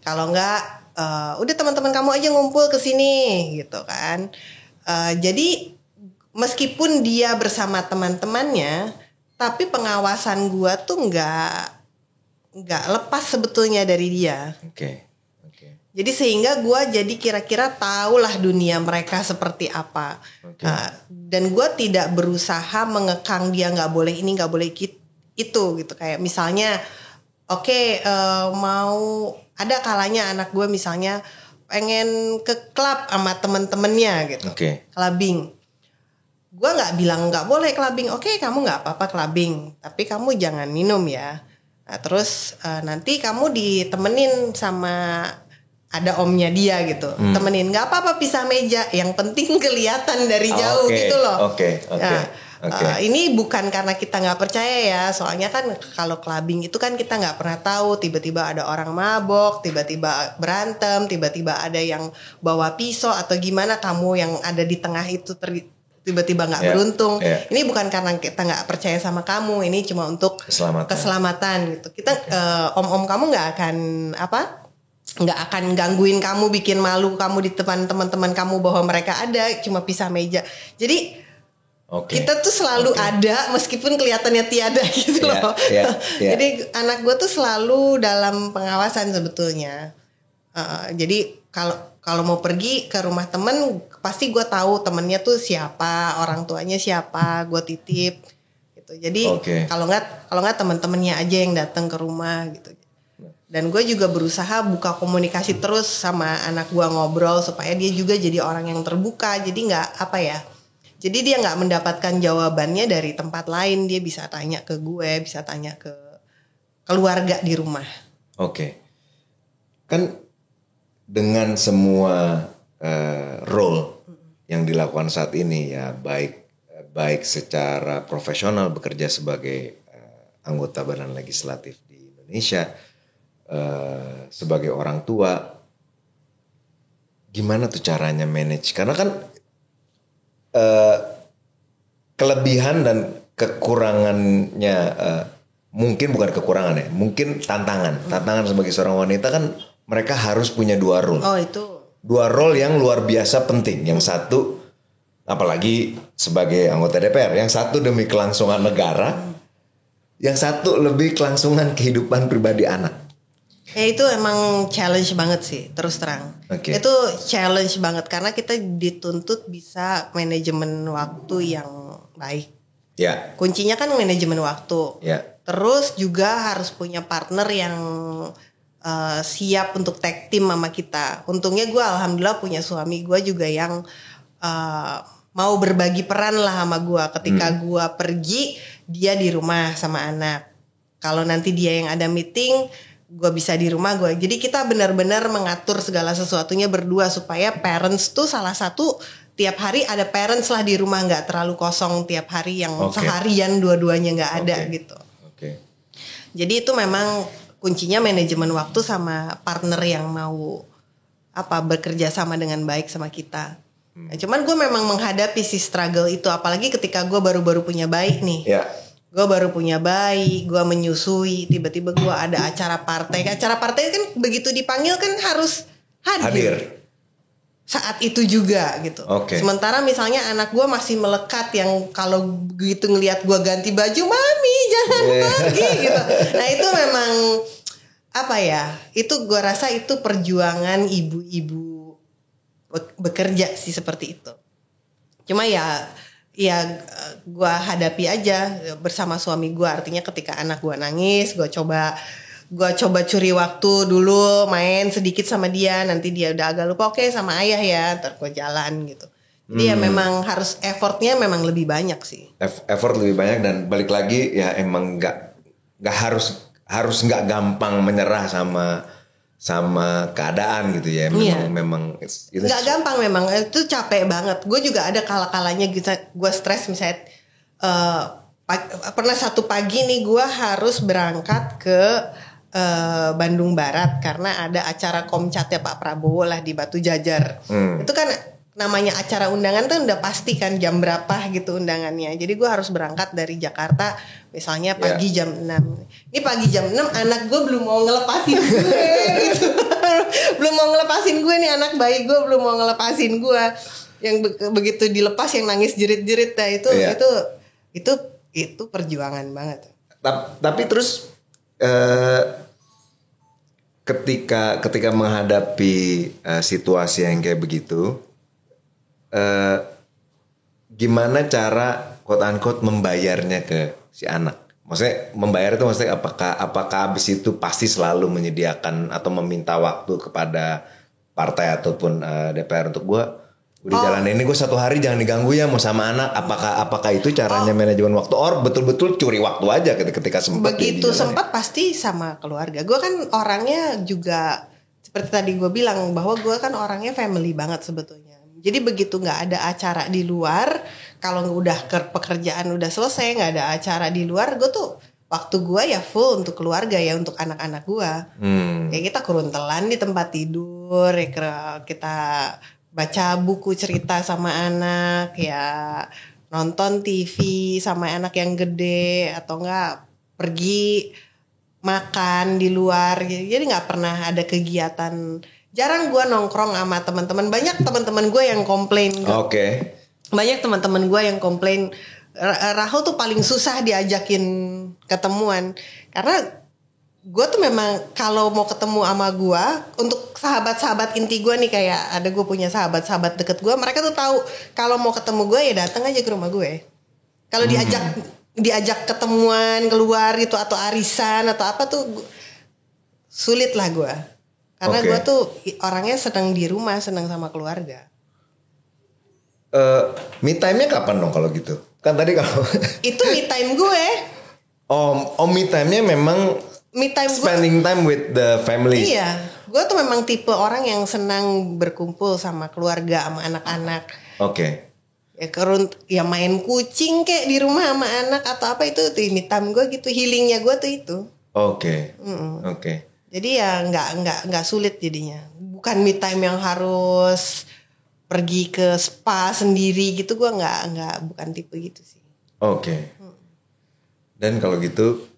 S1: Kalau enggak udah teman-teman kamu aja ngumpul ke sini gitu kan. Jadi meskipun dia bersama teman-temannya, tapi pengawasan gue tuh nggak lepas sebetulnya dari dia.
S2: Oke.
S1: Jadi sehingga gue jadi kira-kira tahulah dunia mereka seperti apa. Dan gue tidak berusaha mengekang dia nggak boleh ini nggak boleh itu gitu. Kayak misalnya mau ada kalanya anak gue misalnya pengen ke klub sama temen-temennya gitu. Clubbing. Gue nggak bilang nggak boleh clubbing. Kamu nggak apa-apa clubbing, tapi kamu jangan minum ya. Nah, terus nanti kamu ditemenin sama ada omnya dia gitu, temenin nggak apa-apa pisah meja, yang penting kelihatan dari jauh gitu loh. Ini bukan karena kita nggak percaya ya, soalnya kan kalau clubbing itu kan kita nggak pernah tahu, tiba-tiba ada orang mabok, tiba-tiba berantem, tiba-tiba ada yang bawa pisau atau gimana, kamu yang ada di tengah itu tiba-tiba nggak beruntung. Ini bukan karena kita nggak percaya sama kamu, ini cuma untuk keselamatan gitu. Kita om-om kamu nggak akan gangguin kamu, bikin malu kamu di depan teman-teman kamu bahwa mereka ada, cuma pisah meja. Jadi kita tuh selalu ada meskipun kelihatannya tiada gitu loh. Jadi anak gue tuh selalu dalam pengawasan sebetulnya. Jadi kalau mau pergi ke rumah temen, pasti gue tahu temennya tuh siapa, orang tuanya siapa, gue titip gitu. Jadi kalau nggak teman-temannya aja yang datang ke rumah gitu. Dan gue juga berusaha buka komunikasi terus sama anak gue, ngobrol supaya dia juga jadi orang yang terbuka. Jadi jadi dia nggak mendapatkan jawabannya dari tempat lain. Dia bisa tanya ke gue, bisa tanya ke keluarga di rumah.
S2: Kan dengan semua role yang dilakukan saat ini ya, baik secara profesional bekerja sebagai anggota Badan Legislatif di Indonesia, sebagai orang tua, gimana tuh caranya manage? Karena kan kelebihan dan kekurangannya, mungkin bukan kekurangan ya, mungkin tantangan sebagai seorang wanita kan mereka harus punya dua role. Dua role yang luar biasa penting. Yang satu, apalagi sebagai anggota DPR, yang satu demi kelangsungan negara, yang satu lebih kelangsungan kehidupan pribadi anak.
S1: Ya itu emang challenge banget sih, terus terang. Itu challenge banget karena kita dituntut bisa manajemen waktu yang baik. Kuncinya kan manajemen waktu. Terus juga harus punya partner yang siap untuk tag team sama kita. Untungnya gue alhamdulillah punya suami gue juga yang mau berbagi peran lah sama gue. Ketika gue pergi, dia di rumah sama anak. Kalau nanti dia yang ada meeting, gue bisa di rumah gue. Jadi kita benar-benar mengatur segala sesuatunya berdua supaya parents tuh salah satu tiap hari ada parents lah di rumah, nggak terlalu kosong tiap hari yang seharian dua-duanya nggak ada gitu. Jadi itu memang kuncinya manajemen waktu sama partner yang mau bekerja sama dengan baik sama kita. Nah, cuman gue memang menghadapi si struggle itu, apalagi ketika gue baru-baru punya bayi nih. Gue baru punya bayi, gue menyusui, tiba-tiba gue ada acara partai. Acara partai kan begitu dipanggil kan harus hadir. Saat itu juga gitu. Sementara misalnya anak gue masih melekat yang kalau begitu ngelihat gue ganti baju, mami jangan pergi gitu. Nah itu memang itu gue rasa itu perjuangan ibu-ibu bekerja sih seperti itu. Cuma ya gue hadapi aja bersama suami gue. Artinya ketika anak gue nangis, gue coba curi waktu dulu, main sedikit sama dia. Nanti dia udah agak lupa, sama ayah ya, ntar gue jalan gitu. Jadi ya memang harus effortnya memang lebih banyak sih.
S2: Effort lebih banyak, dan balik lagi ya emang nggak harus nggak gampang menyerah sama keadaan gitu ya. Memang
S1: nggak gampang, memang itu capek banget. Gue juga ada kala-kalanya gue stres misalnya. Pernah satu pagi nih gue harus berangkat ke Bandung Barat karena ada acara Komcat ya Pak Prabowo lah di Batu Jajar. Itu kan namanya acara undangan tuh udah pasti kan jam berapa gitu undangannya. Jadi gue harus berangkat dari Jakarta misalnya pagi jam 6. Ini pagi jam 6 anak gue belum mau ngelepasin gue gitu. belum mau ngelepasin gue nih, anak bayi gue belum mau ngelepasin gue. Yang begitu dilepas yang nangis jerit-jerit, nah itu perjuangan banget.
S2: Tapi terus ketika menghadapi situasi yang kayak begitu, gimana cara quote unquote membayarnya ke si anak? Maksudnya membayar itu maksudnya apakah habis itu pasti selalu menyediakan atau meminta waktu kepada partai ataupun DPR untuk gue udah jalan ini, gue 1 hari jangan diganggu ya mau sama anak, apakah itu caranya manajemen waktu, or betul-betul curi waktu aja ketika sempat?
S1: Begitu sempat pasti sama keluarga. Gue kan orangnya juga seperti tadi gue bilang bahwa gue kan orangnya family banget sebetulnya. Jadi begitu nggak ada acara di luar, kalau udah pekerjaan udah selesai, nggak ada acara di luar, gue tuh waktu gue ya full untuk keluarga ya, untuk anak-anak gue. Ya kita keruntelan di tempat tidur, ya kita baca buku cerita sama anak, ya nonton TV sama anak yang gede, atau enggak pergi makan di luar. Jadi nggak pernah ada kegiatan. Jarang gue nongkrong sama teman-teman. Banyak teman-teman gue yang komplain.
S2: Oke.
S1: Banyak teman-teman gue yang komplain, Rahul tuh paling susah diajakin ketemuan. Karena gue tuh memang kalau mau ketemu sama gue, untuk sahabat-sahabat inti gue nih, kayak ada gue punya sahabat-sahabat deket gue, mereka tuh tahu kalau mau ketemu gue ya datang aja ke rumah gue. Kalau diajak ketemuan keluar gitu atau arisan atau apa tuh sulit lah gue. Karena gue tuh orangnya senang di rumah, senang sama keluarga.
S2: Me time-nya kapan dong kalau gitu? Kan tadi kalau
S1: itu me time gue.
S2: Me time-nya memang spending time with the family.
S1: Iya, gue tuh memang tipe orang yang senang berkumpul sama keluarga, sama anak-anak.
S2: Oke.
S1: Ya main kucing kayak di rumah sama anak atau apa, itu tuh me time gue gitu, healingnya gue tuh itu.
S2: Oke.
S1: Jadi ya nggak sulit jadinya. Bukan me time yang harus pergi ke spa sendiri gitu, gue bukan tipe gitu sih.
S2: Oke. Dan kalau gitu,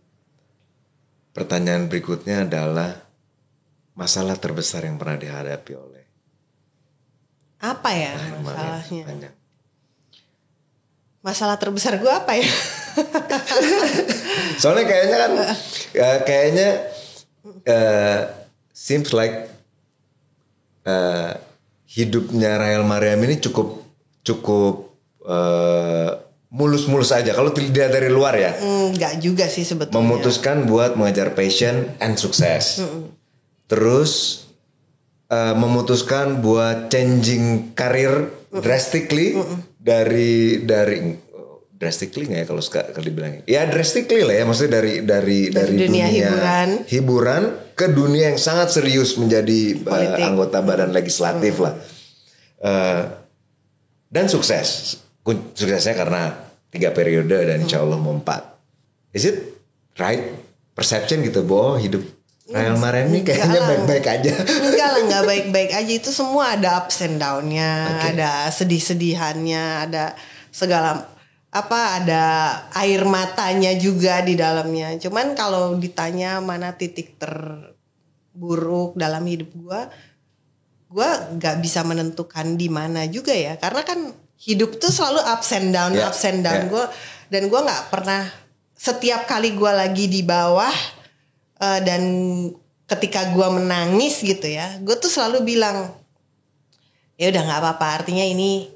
S2: pertanyaan berikutnya adalah masalah terbesar yang pernah dihadapi oleh
S1: apa ya masalahnya? Masalah terbesar gue apa ya?
S2: Soalnya kayaknya seems like hidupnya Rahel Mariam ini cukup mulus-mulus aja kalau dilihat dari luar ya.
S1: Enggak juga sih sebetulnya.
S2: Memutuskan buat mengejar passion and sukses. Terus memutuskan buat changing karir drastically dari drastically nggak ya kalau dibilang? Ya drastically lah ya, maksudnya dari dunia hiburan ke dunia yang sangat serius menjadi anggota badan legislatif lah. Dan suksesnya karena 3 periode dan insya Allah mau 4. Is it right perception gitu bahwa hidup Rahel Mariam ini kayaknya baik-baik aja?
S1: Enggak lah, nggak baik-baik aja. Itu semua ada ups and down-nya, ada sedih-sedihannya, ada segala ada air matanya juga di dalamnya. Cuman kalau ditanya mana titik terburuk dalam hidup gue nggak bisa menentukan di mana juga ya, karena kan hidup tuh selalu ups and down. Dan gue nggak pernah, setiap kali gue lagi di bawah dan ketika gue menangis gitu ya, gue tuh selalu bilang ya udah nggak apa-apa, artinya ini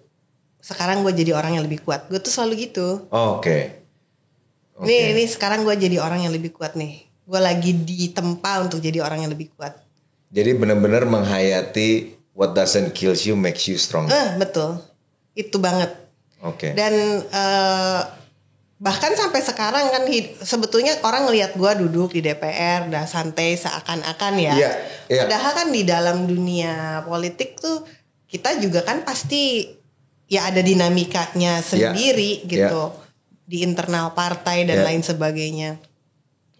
S1: sekarang gue jadi orang yang lebih kuat. Gue tuh selalu gitu.
S2: Oke.
S1: Ini sekarang gue jadi orang yang lebih kuat nih. Gue lagi ditempa untuk jadi orang yang lebih kuat.
S2: Jadi benar-benar menghayati what doesn't kill you makes you strong.
S1: Betul. Itu banget.
S2: Oke.
S1: Dan bahkan sampai sekarang kan sebetulnya orang ngelihat gue duduk di DPR udah santai seakan-akan ya.
S2: Yeah.
S1: Padahal kan di dalam dunia politik tuh kita juga kan pasti ya ada dinamikanya sendiri gitu. Di internal partai dan lain sebagainya.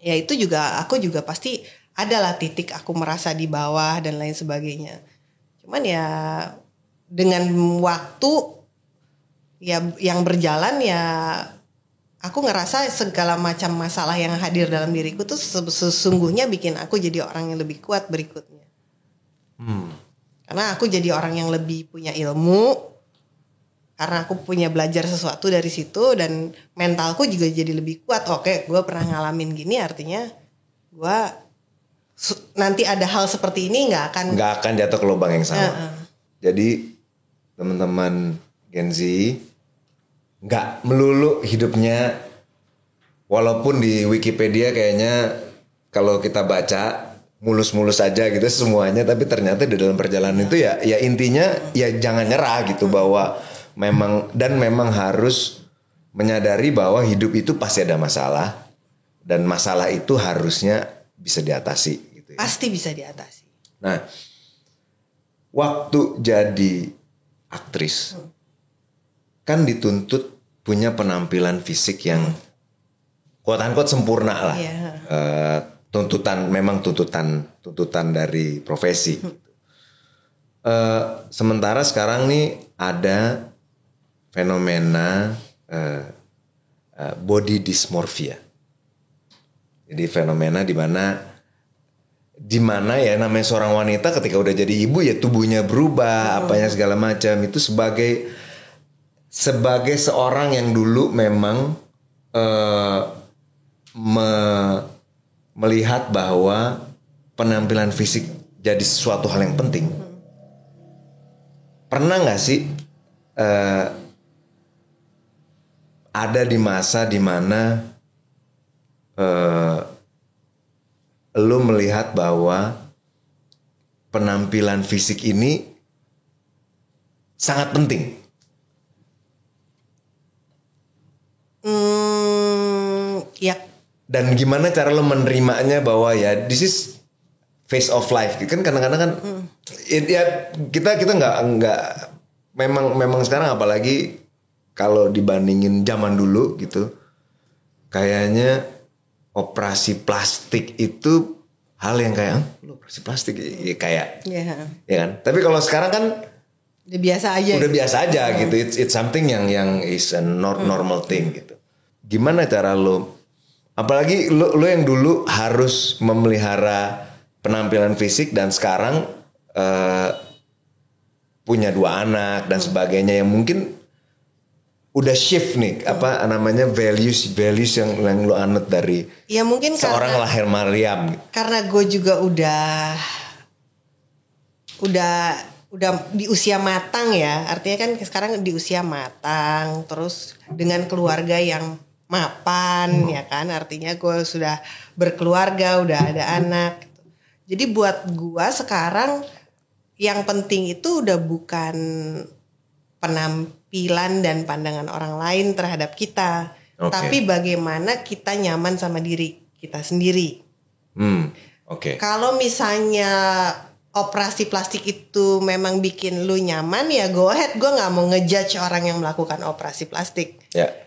S1: Ya itu juga, aku juga pasti adalah titik aku merasa di bawah dan lain sebagainya. Cuman ya dengan waktu ya yang berjalan ya, aku ngerasa segala macam masalah yang hadir dalam diriku tuh sesungguhnya bikin aku jadi orang yang lebih kuat berikutnya. Karena aku jadi orang yang lebih punya ilmu, karena aku punya belajar sesuatu dari situ, dan mentalku juga jadi lebih kuat. Oke, gue pernah ngalamin gini, artinya gue nanti ada hal seperti ini nggak akan
S2: jatuh ke lubang yang sama. Jadi teman-teman Gen Z nggak melulu hidupnya, walaupun di Wikipedia kayaknya kalau kita baca mulus-mulus aja gitu semuanya, tapi ternyata di dalam perjalanan itu ya intinya ya jangan nyerah gitu, bahwa memang harus menyadari bahwa hidup itu pasti ada masalah, dan masalah itu harusnya bisa diatasi gitu ya.
S1: Pasti bisa diatasi.
S2: Nah, waktu jadi aktris kan dituntut punya penampilan fisik yang quote-unquote sempurna lah. Tuntutan dari profesi. Sementara sekarang nih ada fenomena body dysmorphia. Jadi fenomena di mana ya namanya seorang wanita ketika udah jadi ibu ya tubuhnya berubah, apanya segala macam, itu sebagai seorang yang dulu memang melihat bahwa penampilan fisik jadi sesuatu hal yang penting. Pernah nggak sih ada di masa dimana lu melihat bahwa penampilan fisik ini sangat penting?
S1: Ya.
S2: Dan gimana cara lo menerimanya bahwa ya this is phase of life kan, kadang-kadang kan ya kita nggak memang sekarang, apalagi kalau dibandingin zaman dulu gitu, kayaknya operasi plastik itu hal yang kayak operasi plastik ya, kayak ya kan, tapi kalau sekarang kan
S1: udah biasa aja
S2: gitu, it's something yang is a normal thing gitu. Gimana cara lo, apalagi lo yang dulu harus memelihara penampilan fisik dan sekarang punya 2 anak dan sebagainya, yang mungkin udah shift nih apa namanya values yang lo anut dari
S1: ya mungkin
S2: seorang Rahel Maryam gitu.
S1: Karena gue juga udah di usia matang ya, artinya kan sekarang di usia matang, terus dengan keluarga yang mapan ya kan, artinya gue sudah berkeluarga, udah ada anak gitu. Jadi buat gue sekarang yang penting itu udah bukan penampilan dan pandangan orang lain terhadap kita, tapi bagaimana kita nyaman sama diri kita sendiri. Kalau misalnya operasi plastik itu memang bikin lu nyaman, ya go ahead, gue nggak mau ngejudge orang yang melakukan operasi plastik.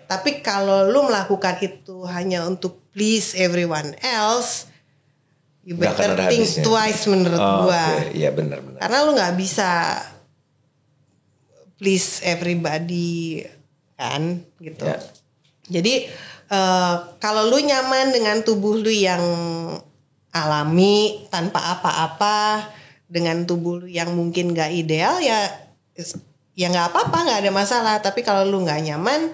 S1: Tapi kalau lu melakukan itu hanya untuk please everyone else, you better think twice menurut gue.
S2: Iya benar.
S1: Karena lu nggak bisa please everybody kan gitu. Jadi kalau lu nyaman dengan tubuh lu yang alami tanpa apa-apa, dengan tubuh lu yang mungkin nggak ideal, ya nggak apa-apa, nggak ada masalah. Tapi kalau lu nggak nyaman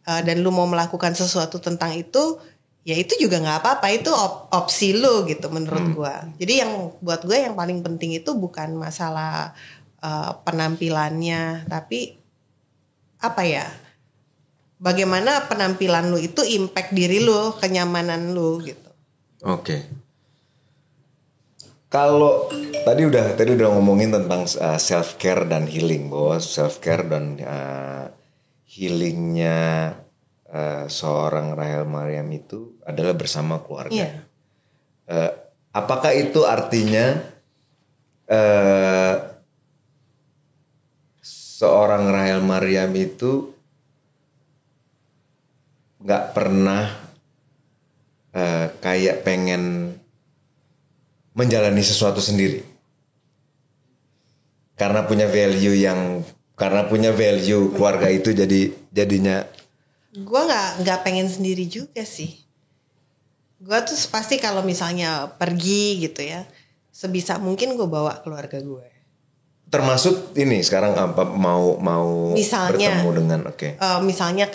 S1: dan lu mau melakukan sesuatu tentang itu, ya itu juga nggak apa-apa, itu opsi lu gitu menurut gue. Jadi yang buat gue yang paling penting itu bukan masalah penampilannya, tapi apa ya, bagaimana penampilan lu itu impact diri lu, kenyamanan lu gitu.
S2: Kalau tadi udah ngomongin tentang self care dan healing, bahwa self care dan healingnya seorang Rahel Maryam itu adalah bersama keluarga. Apakah itu artinya seorang Rahel Maryam itu nggak pernah kayak pengen menjalani sesuatu sendiri karena punya value keluarga itu, jadinya
S1: gue nggak pengen sendiri juga sih. Gue tuh pasti kalau misalnya pergi gitu ya, sebisa mungkin gue bawa keluarga gue.
S2: Termasuk ini sekarang apa mau
S1: misalnya,
S2: bertemu dengan
S1: misalnya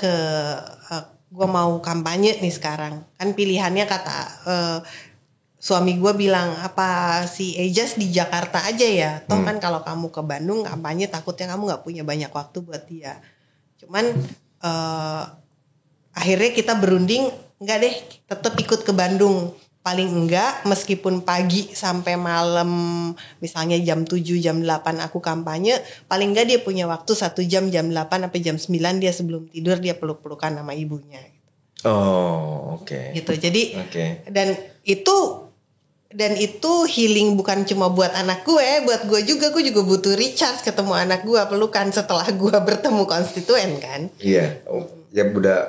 S1: gue mau kampanye nih sekarang, kan pilihannya kata suami gue bilang apa si Ejas di Jakarta aja ya, toh kan kalau kamu ke Bandung kampanye takutnya kamu nggak punya banyak waktu buat dia. Cuman akhirnya kita berunding, enggak deh, tetap ikut ke Bandung. Paling enggak meskipun pagi sampai malam misalnya jam 7 jam 8 aku kampanye, paling enggak dia punya waktu 1 jam 8 sampai jam 9 dia sebelum tidur dia peluk-pelukan sama ibunya.
S2: Oh, oke.
S1: Gitu. Jadi dan itu healing bukan cuma buat anak gue, buat gue juga butuh recharge, ketemu anak gue, pelukan setelah gue bertemu konstituen kan.
S2: Iya. Ya udah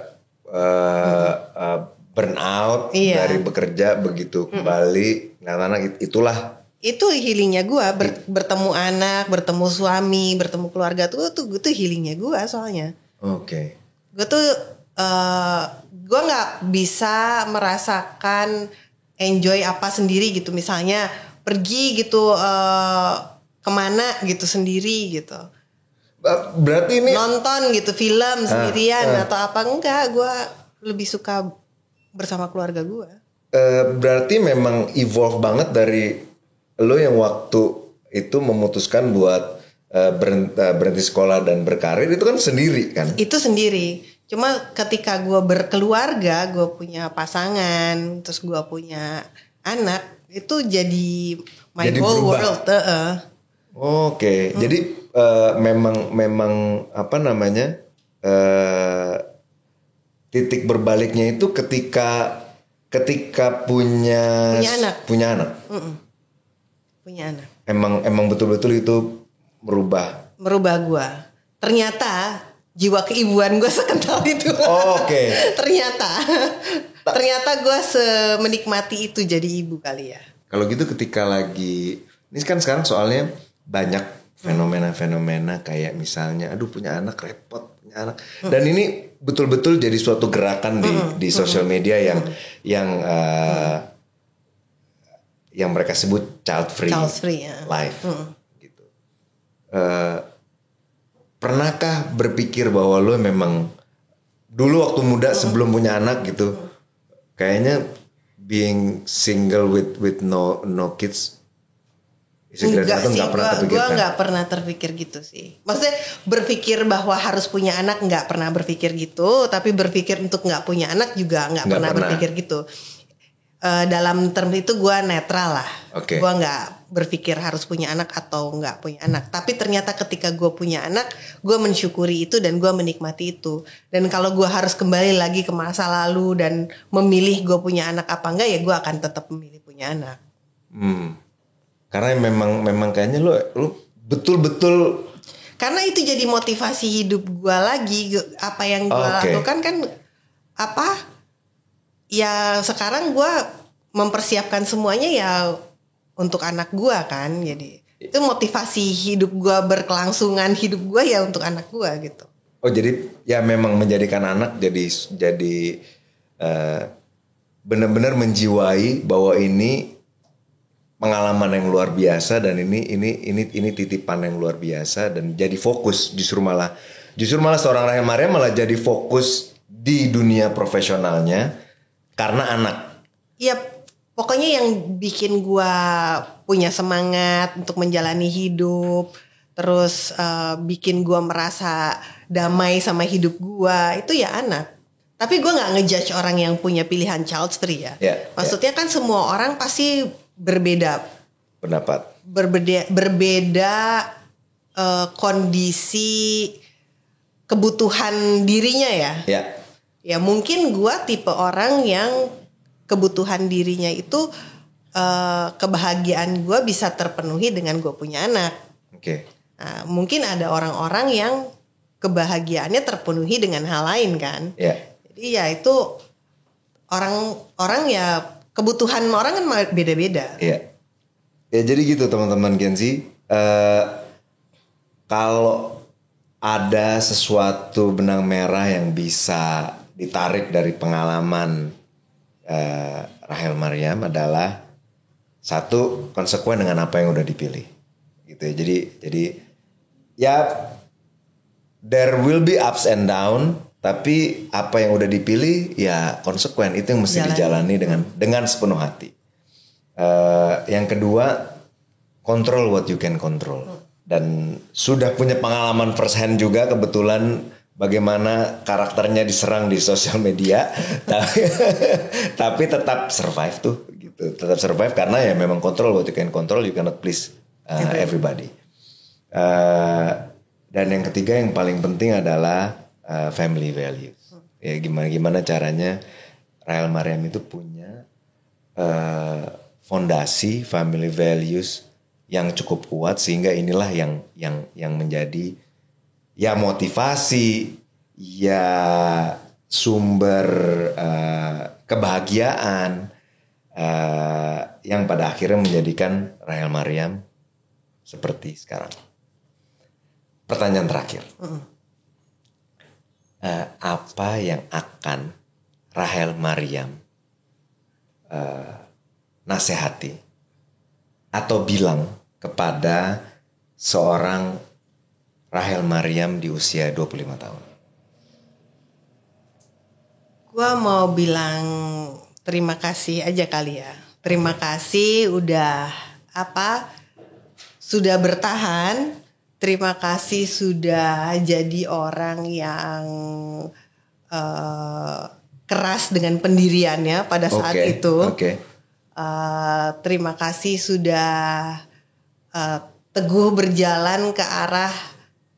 S2: burnout dari bekerja, begitu kembali anak-anak itulah
S1: itu healingnya gue, bertemu anak, bertemu suami, bertemu keluarga tuh healingnya gue soalnya. Gue tuh gue nggak bisa merasakan enjoy apa sendiri gitu, misalnya pergi gitu kemana gitu sendiri gitu.
S2: Berarti ini
S1: nonton gitu film sendirian atau apa, enggak, gue lebih suka bersama keluarga gue.
S2: Berarti memang evolve banget dari lo yang waktu itu memutuskan buat berhenti sekolah dan berkarir, itu kan sendiri kan?
S1: Itu sendiri. Cuma ketika gue berkeluarga, gue punya pasangan, terus gue punya anak, itu jadi my
S2: jadi
S1: whole
S2: berubah.
S1: world.
S2: Jadi memang apa namanya? Titik berbaliknya itu ketika punya anak. Punya anak. Emang betul-betul itu merubah
S1: gue. Ternyata jiwa keibuan gue sekental itu. Ternyata gue menikmati itu jadi ibu kali ya.
S2: Kalau gitu ketika lagi, ini kan sekarang soalnya banyak fenomena-fenomena kayak misalnya aduh punya anak repot, punya anak. Dan ini betul-betul jadi suatu gerakan di sosial media yang mereka sebut child free life gitu. Pernahkah berpikir bahwa lo memang dulu waktu muda sebelum punya anak gitu, kayaknya being single with no kids,
S1: enggak sih, gue nggak pernah terpikir gitu sih. Maksudnya berpikir bahwa harus punya anak nggak pernah berpikir gitu, tapi berpikir untuk nggak punya anak juga nggak pernah berpikir gitu. Dalam term itu gue netral lah. Gue nggak berpikir harus punya anak atau nggak punya anak. Tapi ternyata ketika gue punya anak, gue mensyukuri itu dan gue menikmati itu. Dan kalau gue harus kembali lagi ke masa lalu dan memilih gue punya anak apa enggak, ya gue akan tetap memilih punya anak.
S2: Karena memang kayaknya lu betul-betul,
S1: karena itu jadi motivasi hidup gue lagi. Apa yang gue lakukan kan ya sekarang gue mempersiapkan semuanya ya untuk anak gue kan. Jadi itu motivasi hidup gue, berkelangsungan hidup gue ya untuk anak gue gitu.
S2: Jadi ya memang menjadikan anak jadi benar-benar menjiwai bahwa ini pengalaman yang luar biasa dan ini titipan yang luar biasa, dan jadi fokus justru malah seorang Rahel Maria malah jadi fokus di dunia profesionalnya karena anak.
S1: Iya, pokoknya yang bikin gua punya semangat untuk menjalani hidup, terus bikin gua merasa damai sama hidup gua itu ya anak. Tapi gua nggak ngejudge orang yang punya pilihan child free ya. Maksudnya kan semua orang pasti berbeda
S2: pendapat,
S1: berbeda kondisi kebutuhan dirinya ya. Ya mungkin gue tipe orang yang kebutuhan dirinya itu kebahagiaan gue bisa terpenuhi dengan gue punya anak. Nah, mungkin ada orang-orang yang kebahagiaannya terpenuhi dengan hal lain kan. Jadi ya itu orang ya. Kebutuhan orang kan beda-beda.
S2: Ya jadi gitu teman-teman Gen-Z. Kalau ada sesuatu benang merah yang bisa ditarik dari pengalaman Rahel Maryam adalah Satu, konsekuen dengan apa yang udah dipilih. Gitu ya. Jadi ya there will be ups and down, tapi apa yang udah dipilih ya konsekuen, itu yang mesti dijalani dengan sepenuh hati. Yang kedua, control what you can control. Dan sudah punya pengalaman first hand juga kebetulan bagaimana karakternya diserang di sosial media, tapi tetap survive tuh, gitu. Tetap survive karena ya memang control what you can control, you cannot please everybody. Dan yang ketiga yang paling penting adalah family values. Ya gimana caranya Rahel Mariam itu punya fondasi family values yang cukup kuat sehingga inilah yang menjadi ya motivasi, ya sumber kebahagiaan yang pada akhirnya menjadikan Rahel Mariam seperti sekarang. Pertanyaan terakhir, apa yang akan Rahel Mariam nasihati atau bilang kepada seorang Rahel Mariam di usia 25 tahun?
S1: Gua mau bilang terima kasih aja kali ya. Terima kasih sudah bertahan. Terima kasih sudah jadi orang yang keras dengan pendiriannya pada saat itu. Terima kasih sudah teguh berjalan ke arah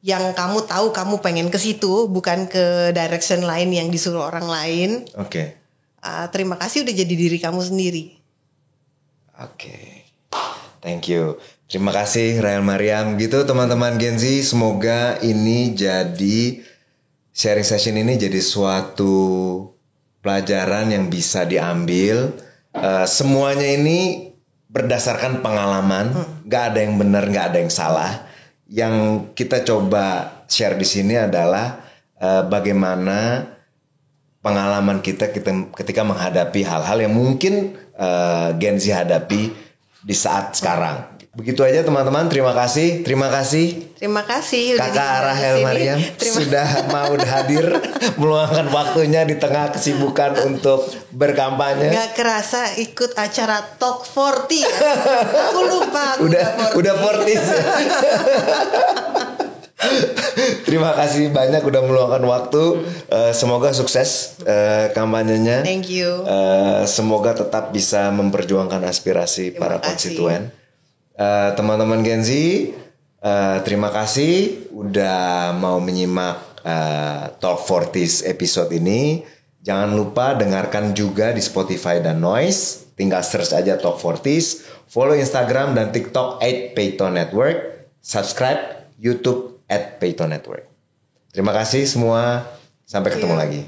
S1: yang kamu tahu kamu pengen ke situ, bukan ke direction lain yang disuruh orang lain. Terima kasih udah jadi diri kamu sendiri.
S2: Thank you. Terima kasih Rahel Mariam. Gitu teman-teman Gen Z, semoga ini jadi sharing session ini jadi suatu pelajaran yang bisa diambil. Semuanya ini berdasarkan pengalaman, gak ada yang benar, gak ada yang salah. Yang kita coba share di sini adalah bagaimana pengalaman kita ketika menghadapi hal-hal yang mungkin Gen Z hadapi di saat sekarang. Begitu aja teman-teman, terima kasih.
S1: Terima kasih
S2: Kakak Rahel Mariam sudah mau hadir meluangkan waktunya di tengah kesibukan untuk berkampanye.
S1: Gak kerasa ikut acara Talk 40 ya. Aku lupa
S2: udah 40. Terima kasih banyak udah meluangkan waktu. Semoga sukses kampanyenya.
S1: Thank you.
S2: Semoga tetap bisa memperjuangkan aspirasi para konstituen. Teman-teman Gen Z, terima kasih udah mau menyimak Talk 40 episode ini. Jangan lupa dengarkan juga di Spotify dan Noise. Tinggal search aja Talk 40. Follow Instagram dan TikTok @PeitoNetwork. Subscribe YouTube @PeitoNetwork. Terima kasih semua. Sampai ketemu lagi.